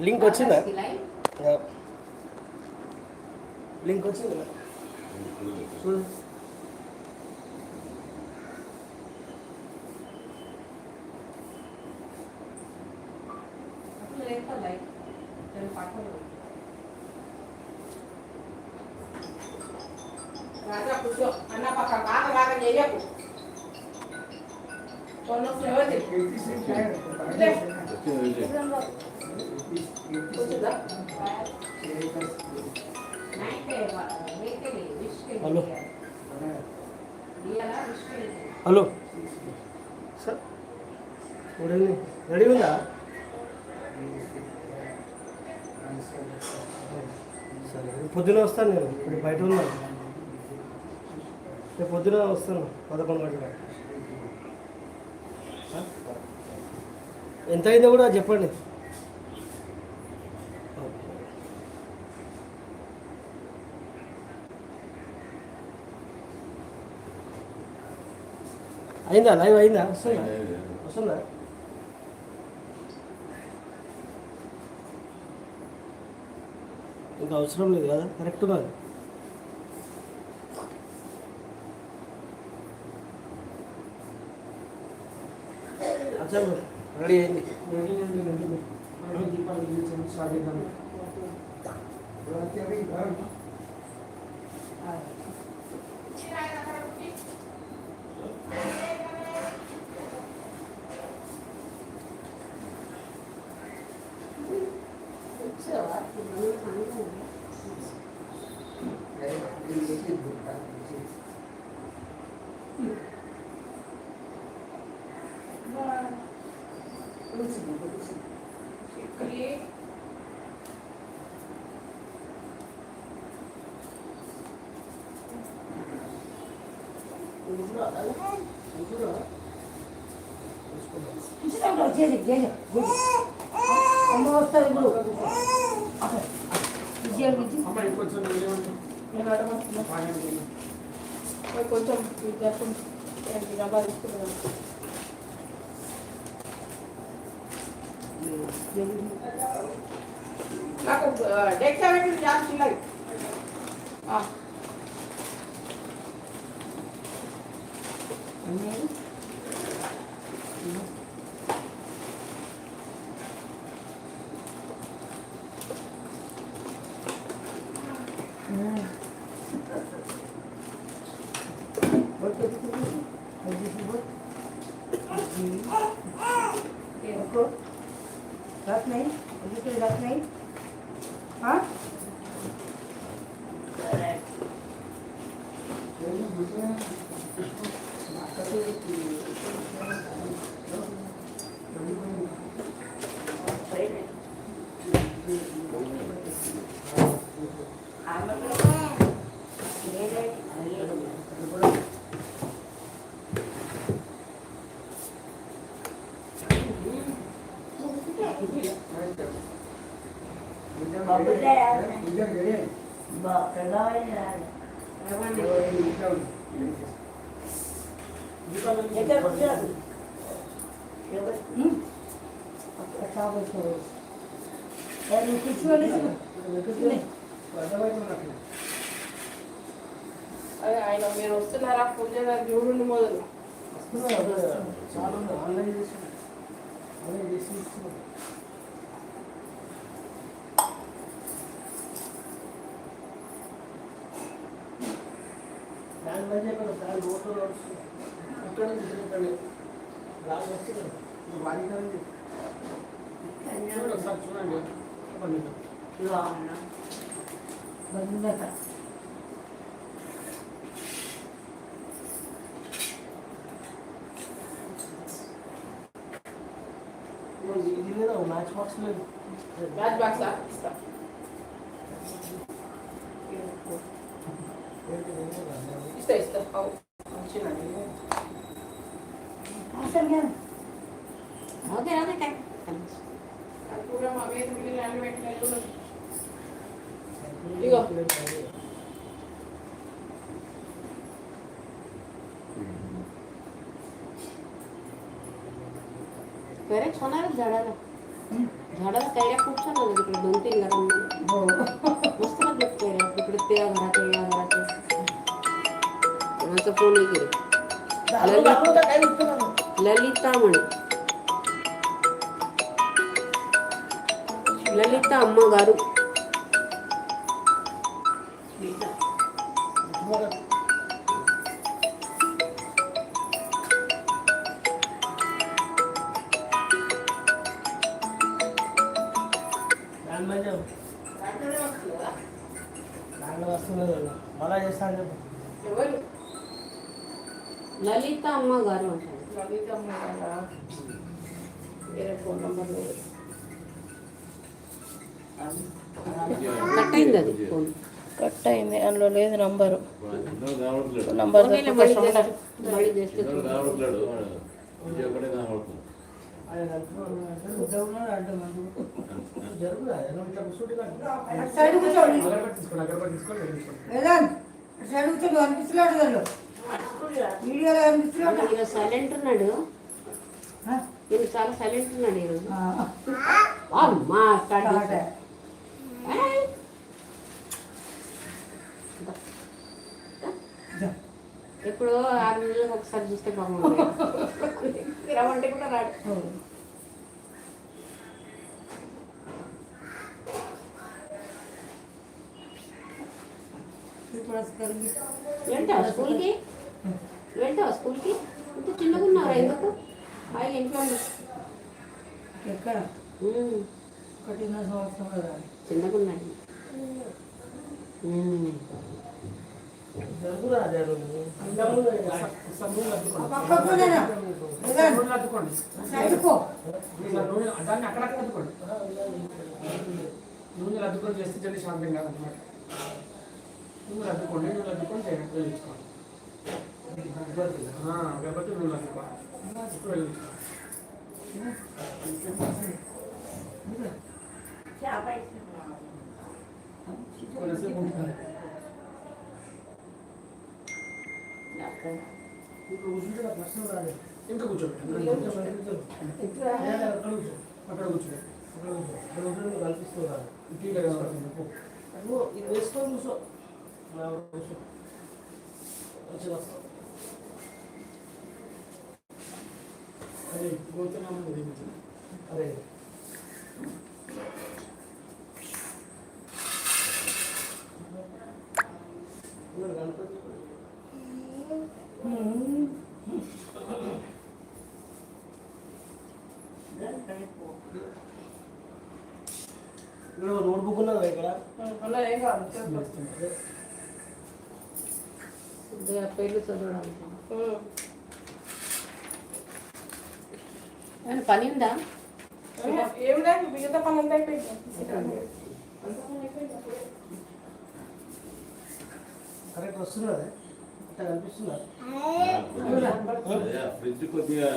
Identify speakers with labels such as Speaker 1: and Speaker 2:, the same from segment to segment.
Speaker 1: Link వచ్చిందా? Link వచ్చిందా? చూడు.
Speaker 2: రాజా కూర్చో అన్న పక్క బాగా బాగా చేయకు కొను flavour
Speaker 1: hello hello sir good evening. Ready ఉందా? సరే పొద్దున వస్తాను నేను. ఇప్పుడు బయట ఉన్నాను. రేపు పొద్దున వస్తాను 11 గంటలకు. ఎంత అయిందో కూడా చెప్పండి. అయిందా? లైవ్ అయిందా? వస్తుందా? వస్తుందా? ఇంకా అవసరం లేదు కదా? కరెక్ట్ ఉన్నది. అసలు రెడీ అయింది.
Speaker 2: అమ్మ వస్తుంది ఇప్పుడు కొంచెం డబ్బా తీసుకున్నాను. నాకు డెక్ సెవెంటీ జాస్తి ఉన్నాయి. रख नहीं रख नहीं हाँ ఆయన మీరు వస్తున్నారా పూజ చూడండి మొదలు
Speaker 1: చాలా ఆన్లైన్ చేసి దాని మధ్య దాని ఓటర్ అక్కడ రాజు వస్తుంది వారికి ఒకసారి చూడండి ఇది లేదా మ్యాచ్ బాక్స్ లేదు
Speaker 2: మ్యాచ్ బాక్స్ ఇస్తా వచ్చినండి
Speaker 3: ఓకే ఓకే
Speaker 2: కూడా మా వేసి మిగిలిన అన్ని పెట్టిన ఇగో
Speaker 3: बरेच होणारच झाडाला झाडाला कैऱ्या खूप छान होत्या तिकडे 2-3 घरांमध्ये मस्त लागतात कैऱ्या तिकडे त्या घरात या घरात कोणाचा फोन आहे ललिता म्हणे ललिता अम्मा गारू
Speaker 1: मला చేస్తాను
Speaker 2: ఎవరు
Speaker 3: లలిత అమ్మ గారు అంటారు
Speaker 2: లలిత అమ్మ వేరే ఫోన్ నంబర్ లేదు
Speaker 3: కట్ అయింది అది ఫోన్
Speaker 2: కట్ అయింది అందులో లేదు నంబరు
Speaker 3: పోనీలే, మళ్ళీ చేస్తే సైలెంట్ ఉన్నాడు నేను చాలా సైలెంట్ ఉన్నాడు ఈరోజు అమ్మా స్టార్ట్ చేశా ఎప్పుడు 6 నెలలకు ఒకసారి చూస్తే బాగుంది రమ్మంటే కూడా రాడు వెళ్తావా స్కూల్కి ఇంత చిన్నగా ఉన్నారా ఎందుకు ఆయన ఇంట్లో
Speaker 4: ఎక్కడ ఒకటిన్నర సంవత్సరం కదా
Speaker 3: చిన్నగా ఉన్నాయి
Speaker 1: జరుగురా
Speaker 4: దాన్ని అక్కడక్కడ అద్దుకోండి నూనెలు అద్దుకొని చేస్తే జల్లి శాంతం కాదన్నమాట నూనెలు అద్దుకోండి నూనెలు అద్దుకొని వేయించుకోండి కాబట్టి నూనెలు అద్దుకోండి ఇప్పుడు కొద్దిసేపు ఉంటుంది ఇప్పుడు కూర్చుంటే నాకు ప్రశ్న రాలేదు ఇంకా కూర్చోండి అక్కడ కూర్చోండి
Speaker 1: కల్పిస్తూ రాదు
Speaker 4: ఇంటిలో కనబడుతుంది
Speaker 1: ఇది వేసుకొని కూర్చో కూర్చో మంచిగా వస్తాం
Speaker 4: అదే గోతున్నాము
Speaker 1: అరే గణపతి ఇక్కడ నోట్బుక్ ఉన్నదా ఇక్కడ
Speaker 2: అలా ఏం కాదు
Speaker 3: పేర్లు చదవడానికి ఏమైనా పని ఉందా
Speaker 2: ఏం లేదు మిగతా పని అంతా అయిపోయింది
Speaker 1: కరెక్ట్ వస్తున్నది అట్లా కనిపిస్తుందా
Speaker 5: ఫ్రిడ్జ్ కొద్దిగా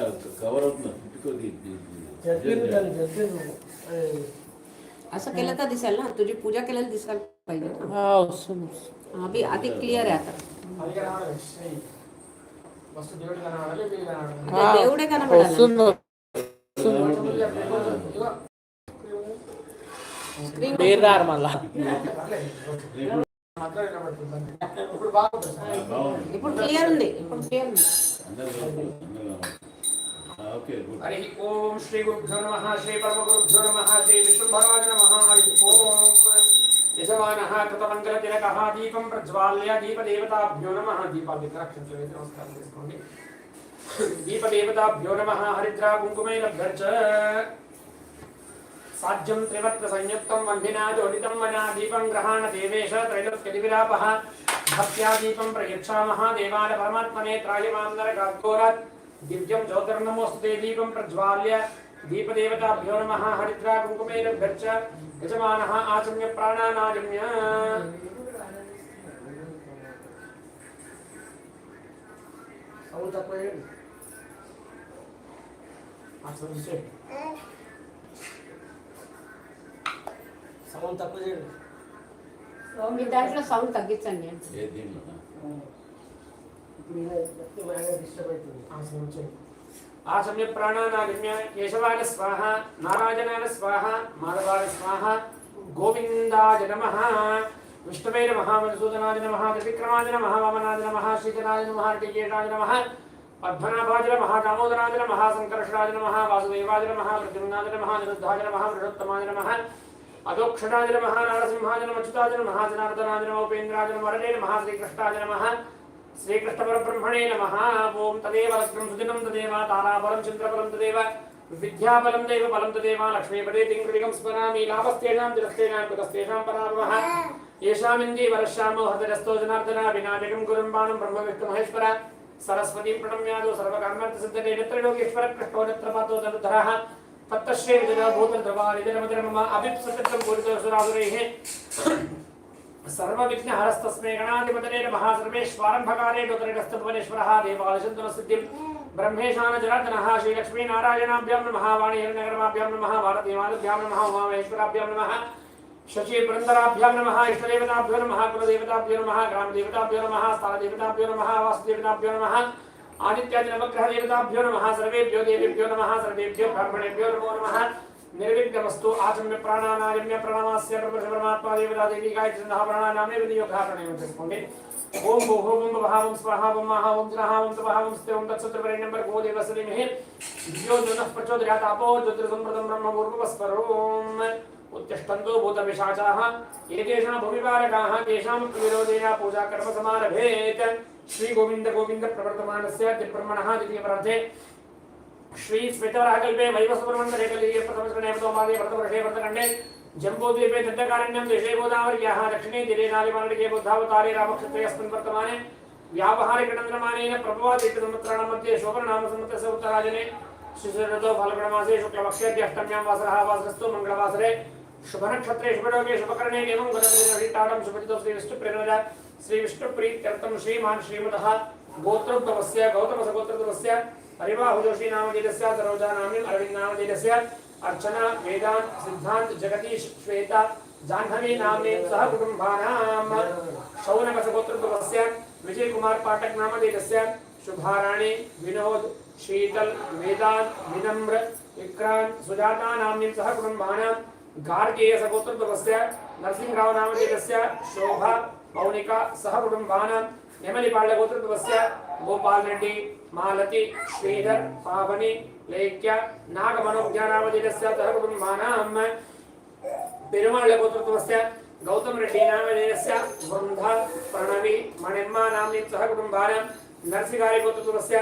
Speaker 5: కవర్ అవుతుంది ఫ్రిడ్జ్ కొద్దిగా
Speaker 1: జరిపేది దాన్ని జరిపేది
Speaker 3: असं केलं तर दिसेल ना तुझी पूजा केलेली दिसायला पाहिजे अभि अधिक क्लिअर आहे आता
Speaker 4: అది కనబడాలి ఫస్ట్ దేవుడు కనబడాలి వీళ్ళు కనబడాలి
Speaker 3: म्हणजे देवडे कनबडाला
Speaker 4: మాత్రం కనబడుతుంది ఇప్పుడు బాగుంటుంది
Speaker 3: ఇప్పుడు క్లియర్ ఉంది ఇప్పుడు క్లియర్ ఉంది
Speaker 5: ఓకే గుడ్
Speaker 4: హరి ఓం శ్రీ గురుభ్యో నమః శ్రీ పరమ గురుభ్యో నమః శ్రీ విష్ణుభరాజ నమః హరి ఓం యజమానః కృతమంగళ తిలకః దీపం ప్రజ్వాల్య దీపదేవతాభ్యో నమః దీపాలు రక్షించే నమస్కారం చేసుకోండి దీపదేవతాభ్యో నమః హరిద్రా కుంకుమైరభ్యర్చ సాధ్యం త్రివత్ర సంయుక్తం వంధినా జోడితం మనా దీపం గ్రహాణ దేవేశ త్రైలోక్యదివిరాపః భక్త్యా దీపం ప్రయచ్ఛామః దేవాల పరమాత్మనే త్రాయమాందర గార్గోరాత్ दिव्यं ज्योतिर्नमोस्तुते दीपं प्रज्वाल्य दीपदेवताभ्यो नमः हरिद्रा कुङ्कुमैरभ्यर्च यजमानः आचम्य प्राणानाजम्य
Speaker 1: తక్కువ చేయండి. అసలు చేయండి. సౌండ్ తక్కువ చేయండి.
Speaker 3: మీ దాంట్లో సౌండ్ తగ్గించండి.
Speaker 5: ఏ దీంట్లో
Speaker 1: ఇప్పుడు డిస్టర్బ్ అవుతుంది. అసలు చేయండి.
Speaker 4: आसम्य प्राणानागम्य केशवाय स्वाहा नारायणाय स्वाहा माधवाय स्वाहा गोविंदाय नमः विष्णवे नमः मधुसूदनाय नमः त्रिविक्रमाय नमः वामनाय नमः श्रीधराय नमः ऋषिकेशाय नमः पद्मनाभाय नमः दामोदराय नमः संकर्षणाय नमः वासुदेवाय नमः प्रद्युम्नाय नमः निरुद्धाय नमः पुरुषोत्तमाय नमः अधोक्षणाय नमः नारसिंहाय नमः अच्युताय नमः जनार्दनाय नमः उपेन्द्राय नमः वरदे नमः श्रीकृष्णाय नमः श्रीकृष्णपरब्रह्मणे नमः ओम तदेव लग्नं सुदिनं तदेव ताराबलं चन्द्रबलं तदेव विद्याबलं देव बलं तदेव लक्ष्मीपदे तिङ्कृतिकं स्मरामि लाभस्तेषां तिरस्तेषां कुतस्तेषां पराभवः येषामिन्दि वरश्यामो हृदयस्थो जनार्दना विनायकं गुरुं बाणं ब्रह्मविष्णुमहेश्वर सरस्वतीं प्रणम्यादो सर्वकामार्थसिद्धये नेत्रलोकेश्वर कृष्णो नेत्रपातो धनुधरः तत्तश्रीविजयो भूतद्रवारिजनमधरमम अभिप्सततं पूरितोऽसुरासुरैः सर्वविघ्नहरस्तस्मै गणाधिपतये नमः सर्वेश्वरम्भकारे डोतरेस्तभुवनेश्वरः देवालशन्तनसिद्धिं ब्रह्मेशान जनार्दनः श्रीलक्ष्मीनारायणाभ्यां नमः वाणीहरिनगरमाभ्यां नमः भारतीमालभ्यां नमः उमामहेश्वराभ्यां नमः शचीपुरन्दराभ्यां नमः इष्टदेवताभ्यो नमः कुलदेवताभ्यो नमः ग्रामदेवताभ्यो नमः स्थानदेवताभ्यो नमः वासुदेवताभ्यो नमः आदित्यादिनवग्रहदेवताभ्यो नमः सर्वेभ्यो देवेभ्यो नमः सर्वेभ्यो ब्राह्मणेभ्यो नमो नमः निर्विघ्नमस्तु आचम्य प्राणानागम्य प्रणमास्य परमात्मा देवता देवी गायत्री प्राणानामे विनियोगः प्रणयं చేసుకోండి ओम भूः ओम भवः ओम स्वाहा ओम महा ओम जनः ओम तपः ओम स्ते ओम तत्सत्रवरेण्यं भर्गो देवस्य धीमहि धियो यो नः प्रचोदयात् आपो ज्योतिर्सम्प्रदं ब्रह्मपूर्वस्परोम उत्तिष्ठन्तु भूतपिशाचाः एतेषां भूमिपालकाः तेषां विरोधेन पूजा कर्म समारभेत् श्री गोविंद गोविंद प्रवर्तमानस्य दिब्रह्मणः द्वितीयपरार्धे श्री स्मितवराहकल्पे वैवस्वरमण्डले कलियुगे प्रथमश्रणे प्रथमपादे भरतवर्षे भरतखण्डे जम्बूद्वीपे दण्डकारण्यं देशे गोदावर्याः दक्षिणे तीरे नालिमालडिके बुद्धावतारे रामक्षत्रेऽस्मिन् वर्तमाने व्यावहारिकनन्दनमानेन प्रभवादित्यसंवत्सराणां मध्ये शोभननामसंवत्सरस्य उत्तरायणे शिशिरऋतौ फाल्गुणमासे शुक्लपक्षे अष्टम्यां वासरः वासरस्तु मङ्गलवासरे शुभनक्षत्रे शुभयोगे शुभकरणे एवं गणपतिटाडं शुभजितो श्रीविष्णुप्रेरणया श्रीविष्णुप्रीत्यर्थं श्रीमान् श्रीमतः गोत्रोद्भवस्य गौतमसगोत्रोद्भवस्य हरिबाहुजोशी नामधेयस्य सरोजा नाम्नीम् अरविन्द नामधेयस्य अर्चना वेदांत सिद्धांत जगदीश श्वेता जाह्नवी नाम्नी सह कुटुंबानां शौनकसगोत्रोद्भवस्य विजय कुमार पाठक नामधेयस्य शुभाराणी विनोद शीतल वेदांत विनम्र विक्रांत सुजाता नाम्नीं सह कुटुंबानां गार्गेय सगोत्रोद्भवस्य नरसिंहराव नामधेयस्य शोभा मौनिका सह कुटुंबानां नेमलिपाल्य गोत्रोद्भवस्य गोपाल रेड्डी मालती श्रीधर पावनी लेख्य नागमनोज्ञानामधेयस्य सह कुटुंबानां पेरुमाळ्य गोत्रोद्भवस्य गौतम रेड्डी नामधेयस्य वृन्धा प्रणवी मणिम्मा नाम्नीं सह कुटुंबानां नरसिंहारी गोत्रोद्भवस्य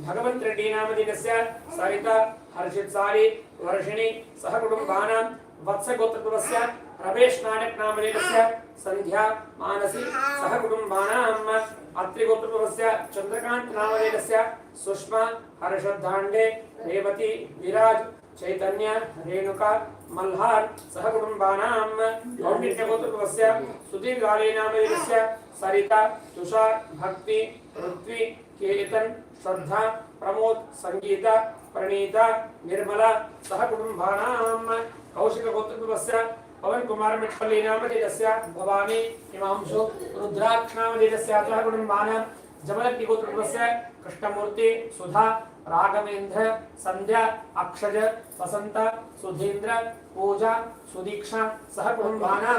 Speaker 4: भगवंत रेड्डी नामधेयस्य सरिता हर्षित सारी वर्षिणी सह कुटुंबानां वत्स गोत्रोद्भवस्य रमेश नायक नामधेयस्य संध्या मानसी सह कुटुंबानां अत्रि गोत्रोद्भवस्य चंद्रकांत नामधेयस्य सुषमा हर्षदांडे रेवती विराज चैतन्य रेणुका मल्हार सह कुटुंबानां कौंडिन्य गोत्रोद्भवस्य सुधीर गाले नामधेयस्य सरिता तुषार भक्ति पृथ्वी केतन श्रद्धा प्रमोद संगीता प्रणीता निर्मला सह कुटुंबानां कौशिक गोत्रोद्भवस्य पवन कुमार मिट्पल्ली नामधेयस्य भवानी हिमांशु रुद्राक्ष नामधेयस्य सह कुटुंबानां जमलक्की गोत्रोद्भवस्य कृष्णमूर्ति सुधा राघवेंद्र संध्या अक्षज वसंत सुधींद्र पूजा सुदीक्षा सह कुटुंबानां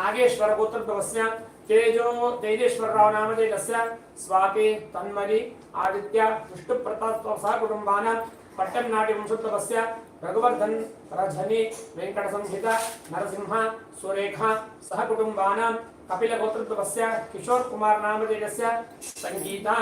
Speaker 4: नागेश्वर गोत्रोद्भवस्य तेजेश्वरराव नामधेयस्य स्वाति तन्मली आदित्य विष्णुप्रताप सह कुटुंबानां पट्टनाट्य वंशोद्भवस्य रघुवर्धन रजनी वेंकट संहिता नरसिंह सुरेखा सह कुटुंबानां कपिल गोत्रोद्भवस्य किशोर कुमार नामधेयस्य संगीता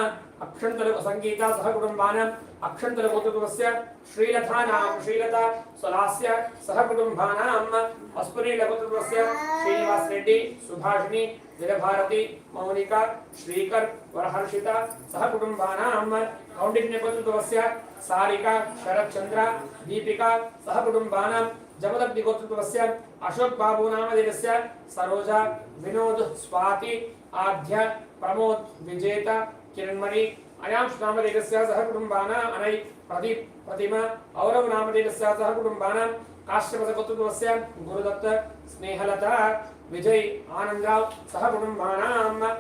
Speaker 4: अक्षंतर संगीता सह कुटुंबानां अक्षंतर गोत्रोद्भवस्य श्रीलता सुलास्य सह कुटुंबानां अस्पुरी गोत्रोद्भवस्य श्रीनिवास रेड्डी सुभाषिनी जयभारती मौनिका श्रीकर वरहर्षिता सह कुटुंबानां कौंडिन्य गोत्रोद्भवस्य सारिका शरत्चंद्र दीपिका सह कुटुंबानां जमदग्नि गोत्रोद्भवस्य अशोक बाबू नामधेयस्य सरोजा विनोद स्वाति आध्य प्रमोद विजेता किरणमणि अयां नामदेवस्य सह कुटुंबानां अनै प्रदीप प्रतिमा औरव नामदेवस्य सह कुटुंबानां काश्यपसगोत्रस्य गुरुदत्त स्नेहलता विजय आनंदराव सह कुटुंबानां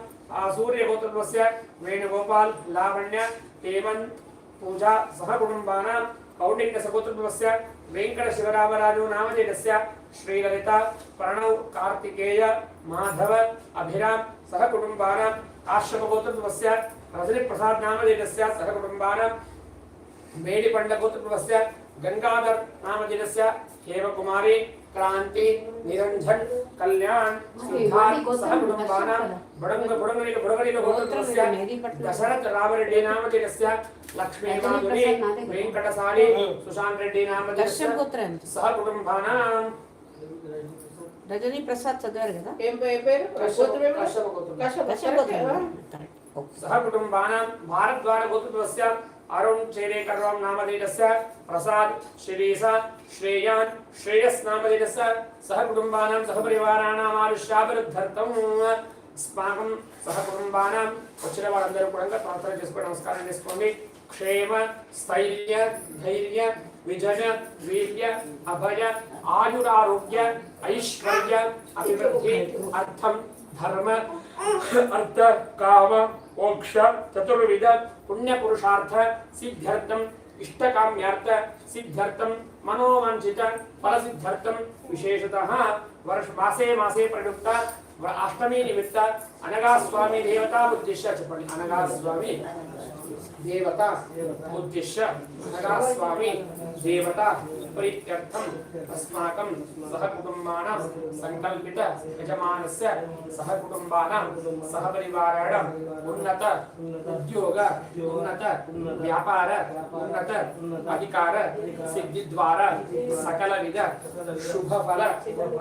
Speaker 4: सूर्यगोत्रस्य वेणुगोपाल लावण्य हेमंत पूजा सह कुटुंबानां कौंडिन्य सगोत्रस्य वेंकट शिवरामराजो नामदेवस्य श्रीललिता प्रणव कार्तिकेय माधव अभिराम सह कुटुंबानां काश्यपगोत्रस्य रजनी प्रसाद नामदेवस्य सह कुटुंबानां मेडिपंड गोत्रस्य गंगाधर नामदेवस्य हेमकुमारी क्रांति निरंजन कल्याण सिद्धार्थ सह कुटुंबानां बुडंगरी गोत्रस्य दशरथ रामरेड्डी नामदेवस्य लक्ष्मी माधुरी वेंकटसारी सुशांत रेड्डी नामदेवस्य सह कुटुंबानां
Speaker 3: रजनी प्रसाद चदवार కదా
Speaker 2: ఏం పేరు
Speaker 4: कश्यप सह कुटुंबानां भारद्वाज गोत्रस्य अरुण चेरेकरराम नामदेवस्य प्रसाद श्रीसा श्रेयान श्रेयस नामदेवस्य सह कुटुंबानां सह परिवाराणां आयुष्याभिवृद्ध्यर्थम् अस्माकं सह कुटुंबानां వచ్చిన వారందరూ కూడా ప్రార్థన చేసుకొని నమస్కారం చేసుకోండి क्षेम स्थैर्य धैर्य विजय वीर्य अभय आयुरारोग्य ऐश्वर्य अभिवृद्धि अर्थम धर्म अर्थ काम मोक्ष चतुर्विध पुण्य पुरुषार्थ सिद्ध्यर्थम इष्टकाम्यार्थ सिद्ध्यर्थम मनोवांछित फल सिद्ध्यर्थम विशेषतः वर्ष मासे मासे प्रयुक्त अष्टमी निमित्त अनगा स्वामी देवता उद्देश्य చెప్పండి అనగా స్వామి देवता उद्देश्य अनगा स्वामी देवता प्रीत्यर्थम अस्माकं सह कुटुंबानां संकल्पित यजमानस्य सह कुटुंबानां सह परिवाराणां उन्नत उद्योग उन्नत व्यापार उन्नत अधिकार सिद्धि द्वारा सकल विध शुभ फल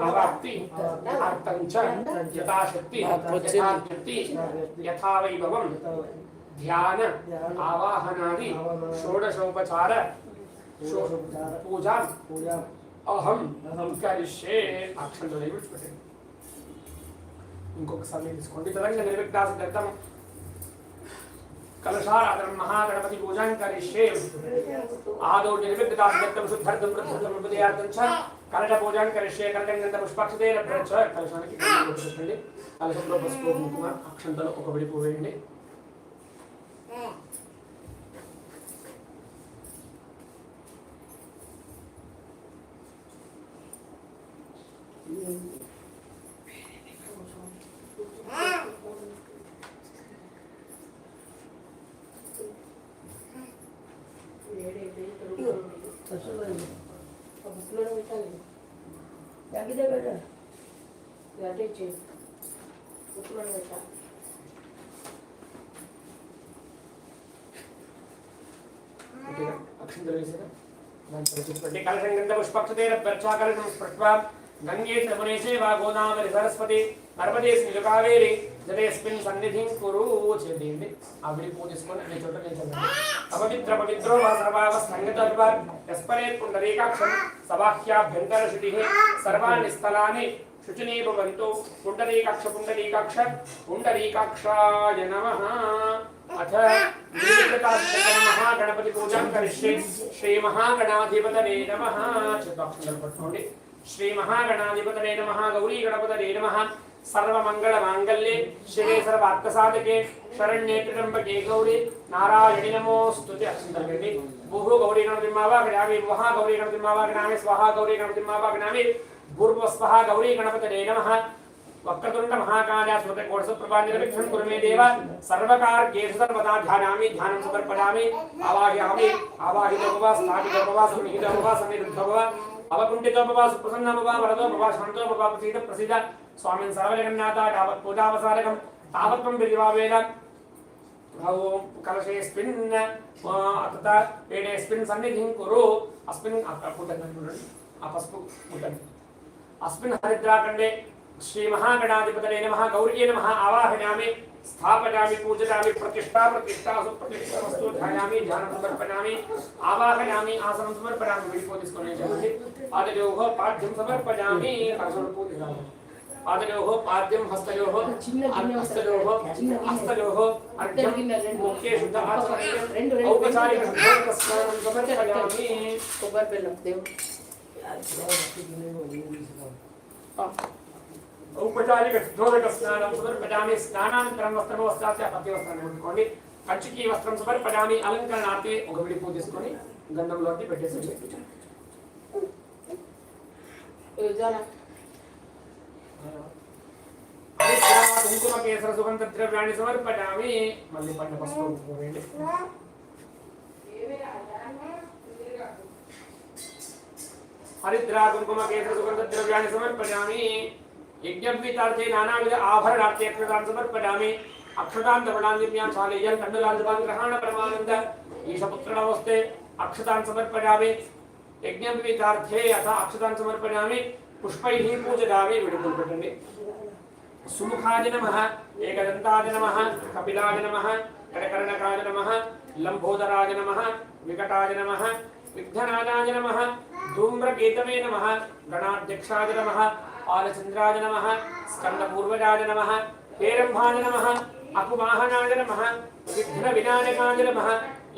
Speaker 4: अवाप्ति अर्थंच यथाशक्ति यथा वैभवं ध्यान आवाहनादि षोडशोपचार पूजा अहम करिष्ये अक्षंतలు విడిచిపెట్టండి ఇంకొకసారి తీసుకోండి తరంగ నిర్విఘ్నాసక్తం कलशाराधनं महागणपति पूजां करिष्ये आदौ निर्विघ्नासक्तं शुद्धर्थं वृद्धर्थं उपदेयार्थं च कलश पूजां करिष्ये कलशं पुष्पाक्षतेन प्रच कलशाనికి పెట్టండి కలశంలో పసుపు కుంకుమ అక్షంతలు ఒక విడిపు వేయండి अक्षंतలు వేసారా कलशं पुष्पाक्षतेन प्रचाकरणं स्पृष्ट्वा गंगे तमुनेशे वा गोदावरी सरस्वती नर्मदे कावेरी जलेस्मिन् सन्निधिं कुरु చేయండి ఆ విడి పూజించుకొని అనే చోట నిల్చోండి అపవిత్ర పవిత్రో వా సర్వావ సంగతర్వ యస్పరే పుండరీకాక్షం సబాహ్యాభ్యంతర శుచిః సర్వాణి స్థలాని శుచినీ భవంతు పుండరీకాక్ష పుండరీకాక్ష పుండరీకాక్షాయ నమః अथ महागणपति पूजा करिष्ये श्री महागणाधिपतये नमः श्री महागणाधिपतये नमः गौरी गणपतये नमः सर्वमंगल मांगल्ये शिवे सर्वार्थसाधके शरण्ये त्र्यंबके गौरी नारायणि नमोस्तुते अक्षंतले भूः गौरी गणपतिमावाहयामि वहा गौरी गणपतिमावाहयामि स्वाहा गौरी गणपतिमावाहयामि भूर्भुवस्वः गौरी गणपतये नमः वक्रतुंड महाकाय स्मृते कोटसप्रभा निर्विघ्नं कुरु मे देव सर्वकार्येषु सर्वदा ध्यानामि ध्यानं समर्पयामि आवाहयामि आवाहितोपवा स्थापितोपवा सुनिहितोपवा सन्निरुद्धोपवा अवकुण्ठितोपवा सुप्रसन्नोपवा वरदोपवा शान्तोपवा प्रसीद प्रसीद स्वामिन् सर्वजगन्नाथ तावत् पूजावसारकं तावत्त्वं विधिवावेद ओम कलशेस्मिन् तथा पेडेस्मिन् सन्निधिं कुरु अस्मिन् अपस्पु अस्मिन् हरिद्राखण्डे श्री महागणाधिपतये नमः गौर्ये नमः आवाहयामि स्थापयामि पूजयामि प्रतिष्ठा सुप्रतिष्ठास्तु ध्यायामि ध्यानं समर्पयामि आवाहयामि आसनं समर्पयामि विडिपो తీసుకొని చేయండి ఆదియోహ పాఠ్యం సమర్పయామి కలశం పూజించాలి पादयोः पाद्यं हस्तयोः हस्तयोः हस्तयोः अर्घ्यं मुख्ये शुद्ध आचमनीयम् औपचारिक स्नानं समर्पयामि
Speaker 2: కొబ్బరి బెల్లం దేవుడు
Speaker 4: औपचारिक शुद्धोदक स्नानं समर्पयामि स्नानानन्तरं वस्त्रवस्त्रास्य पतिवस्त्राన్ని ముట్టుకోండి కంచికి వస్త్రం సమర్పయామి అలంకరణార్థే ఒక విడి పూజ చేసుకొని గంధంలోకి పెట్టేసి
Speaker 2: జానా
Speaker 4: కుంకుమ కేసర సుగంధ ద్రవ్యాన్ని సమర్పయామి మళ్ళీ పంట పసుపు వేయండి हरिद्रा कुंकुम केसर सुगंध द्रव्याणि समर्पयामि यज्ञोपवीतार्थे नानाविध आभरणार्थे अक्षतान् समर्पयामि अक्षतान् दवणान्दिभ्यां शालेयं तण्डुलान् ग्रहण परमानन्द ईशपुत्रणमस्ते अक्षतान् समर्पयामि यज्ञोपवीतार्थे अथ अक्षतान् समर्पयामि पुष्पैः पूजयामि विडुपुल्पटन्नि सुमुखाय नमः एकदन्ताय नमः कपिलाय नमः करकर्णकाय नमः लंबोदराय नमः विकटाय नमः विघ्ननादाय नमः धूम्रकेतवे नमः गणाध्यक्षाय नमः पालचंद्राय नमः स्कंदपूर्वजाय नमः हेरंभाय नमः अपुवाहनाय नमः विघ्नविनायकाय नमः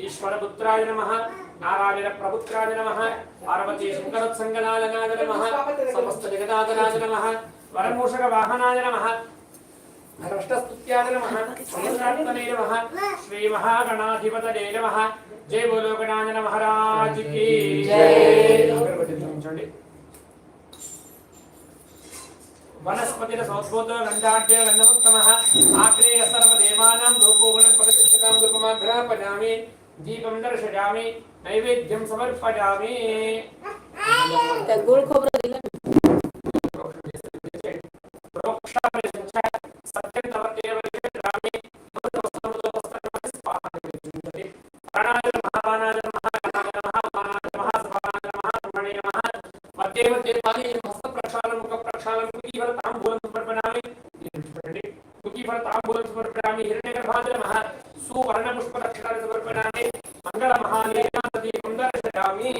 Speaker 4: ईश्वरपुत्राय नमः नारायण प्रपुत्राय नमः पार्वती शंकरोत्संगनालनाय नमः समस्त जगदाधराय नमः वरमूषक वाहनाय नमः हरष्टस्तुत्याय नमः समुद्रात्मने नमः श्री महागणाधिपतये नमः जय बोलो गणानन महाराज की जय वनस्पतिर सौस्पोत गंधाढ्य गंधमुत्तमः आग्नेय सर्वदेवानां धूपोगुणं प्रतिष्ठितां धूपमाघ्रापयामि दीपं दर्शयामि नैवेद्यं समर्पयामि
Speaker 3: गोड खोबरं दिलं
Speaker 4: सत्यं तवदेव विरामि सुवर्णपुष्पदक्षिणानि समर्पयामि मङ्गलमहानीरादीपं दर्शयामि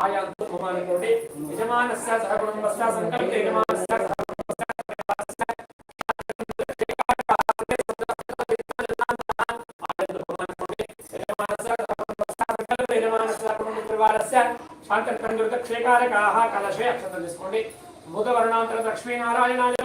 Speaker 4: आयान्तु ममानकोटि यजमानस्य सह कुटुम्बस्य संकल्पे यजमानस्य सह शांतर्कंडुर्दक्षेकारकाः कलशे अक्षतं తీసుకోండి భూతవర్ణాంతర లక్ష్మీనారాయణాయ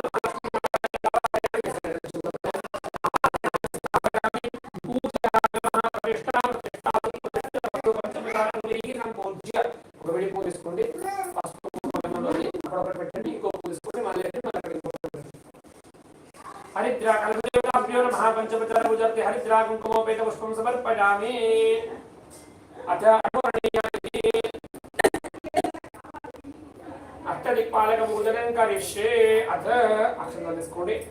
Speaker 4: हरिद्रा कल्पदेवताभ्यो नमः पंचपत्र पूजर्ते हरिद्रा कुंकुमोपेत पुष्पं समर्पयामि अथ अष्टदिक्पालक पूजनं करिष्ये अथ अक्षतं తీసుకోండి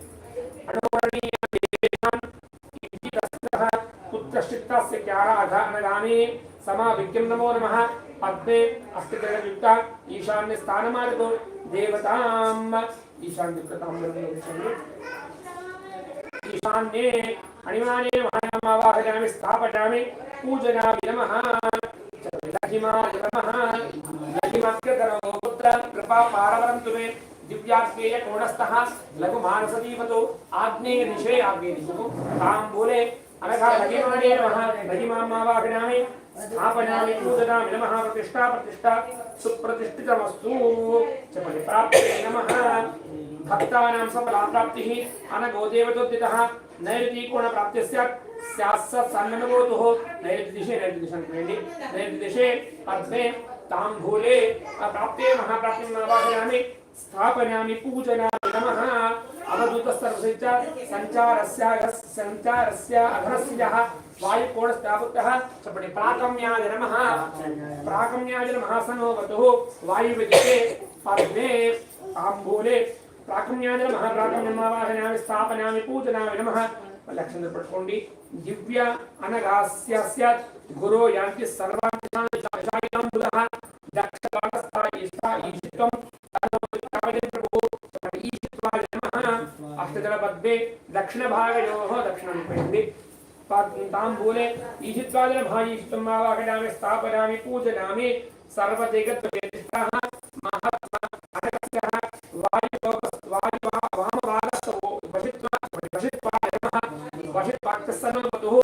Speaker 4: पुत्रश्चित्तस्य क्याराधा अनगामि समाभिज्ञं नमो नमः पद्मे अष्टग्रहयुक्ता ईशान्य स्थानमार्गो देवताम् ईशान्ययुक्तां ईशान्ये अणिमाने महानमावाहयामि स्थापयामि पूजयामि नमः लहिमाय नमः लहिमाग्रकरो पुत्र कृपा पारवरं तुमे दिव्याग्नेय कोणस्थः लघु मानसदीपतो आग्नेय दिशे ताम्बूले अनघा लहिमाने नमः लहिमामावाहयामि स्थापयामि पूजयामि नमः प्रतिष्ठा सुप्रतिष्ठितमस्तु चपले प्राप्ते नमः भक्तानां सफलाप्राप्तिः अनघो देवतोद्दितः नैऋतिकोण प्राप्तिस्य स्यात्स सन्नमोतुः नैऋतिदिशे पद्मे ताम्बूले प्राप्ते महाप्राप्तिं आवाहयामि स्थापयामि पूजयामि नमः अवधूतस्तरस्य संचारस्य अघनस्य वायुकोणस्थापुतः चपटे प्राकम्याय नमः सनोवतुः वायुविदिशे पद्मे ताम्बूले प्राकम्याय नमः प्राकम्यमावाहयामि स्थापयामि पूजयामि नमः लक्ष्मण पट्कोंडी दिव्य अनगास्यस्य गुरो यान्ति सर्वान् शायिनां दक्षकास्थायिष्ठा ईशित्वं अष्टजलपद्मे दक्षिणभागयोः दक्षिणं पेण्डि ताम्बूले ईशित्वाजलभायीष्टम् आवाहयामि स्थापयामि पूजयामि सर्वदेगत्ववेदिष्टाः महात्मा अनकस्यः वायुवामभागस्थो वशित्वाय नमः वशित्वाक्तस्सनोवतुः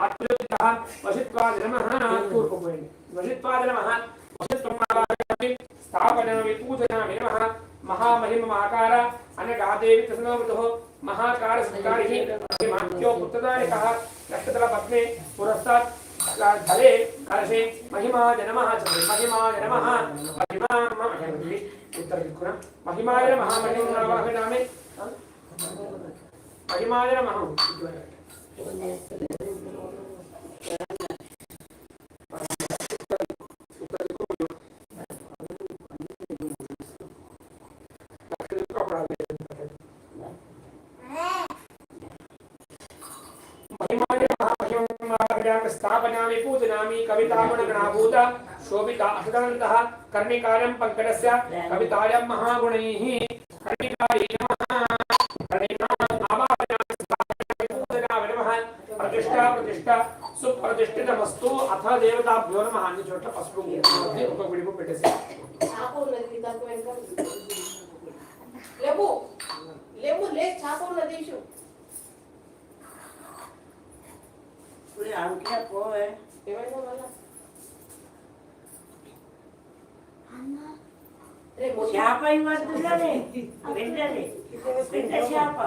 Speaker 4: आत्मयोजितः वशित्वाय नमः पूर्वकोयि वशित्वाय नमः वशित्वम् आवाहयामि स्थापयामि पूजयामि नमः महामहिम महाकार अनगादेवी तस्नोवतुः महाकार संकारिः हिमांत्यो पुत्रदायकः नक्षत्रपद्मे पुरस्तात् धरे कलशे महिमाय नमः महिमाय नमः महिमाय नमः महिमावाहयामि महिमाय नमः स्थापयामि पूजयामि कवितागुणगणाभूत शोभिता अष्टदन्तः कर्णिकायं पंकजस्य कवितायं महागुणैः कर्णिकायै नमः पूजयामि नमः प्रतिष्ठा सुप्रतिष्ठितमस्तु अथ देवताभ्यो नमः अन्य चोट पసుపు ఒక గుడిపు పెట్టేసి
Speaker 2: చాకు ఉన్నది దానికి వెనక లేవు లేవు లే చాకు ఉన్నది ఇషు
Speaker 6: Udah angkat boy.
Speaker 2: ఏమైందో మళ్ళా
Speaker 6: Siapa yang maksudnya? Benda siapa?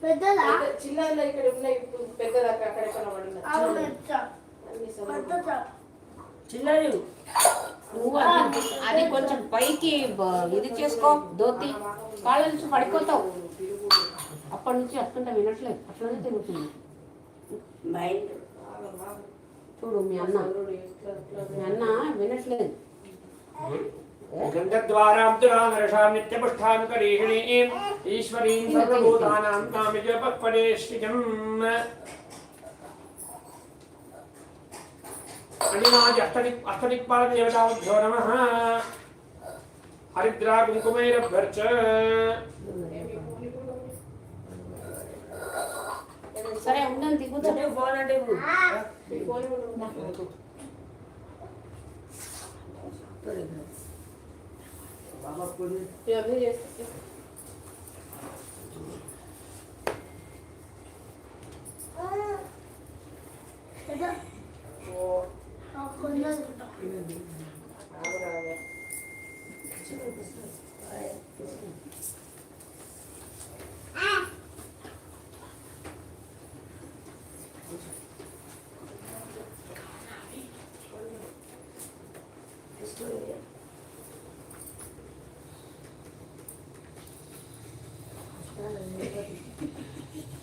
Speaker 2: పెద్దదా చిన్నది ఇక్కడ ఉన్నాయి పెద్దది అక్కడ కనబడింది
Speaker 6: చిన్నది
Speaker 3: నువ్వు అది కొంచెం పైకి ఇది చేసుకో దోతి కాళ్ళ నుంచి పడిపోతావు అప్పటి నుంచి అట్లంటే వినట్లేదు అట్లనే తిరుగుతుంది చూడు మీ అన్న వినట్లేదు
Speaker 4: गन्धद्वाराब्दुरानरषां नित्यपुष्ठां करीहिणीं ईश्वरीं सर्वभूतानां कामिजपक्पदेश्रियम् अणिमाज अष्टदिक्पालदेवताभ्यो नमः हरिद्रा कुङ्कुमैरभ्यर्च
Speaker 3: సరే ఉండండి కూర్చో
Speaker 6: ఫోన్ అంటే
Speaker 1: బాబా పూజ
Speaker 2: ఇవన్నీ చేస్తే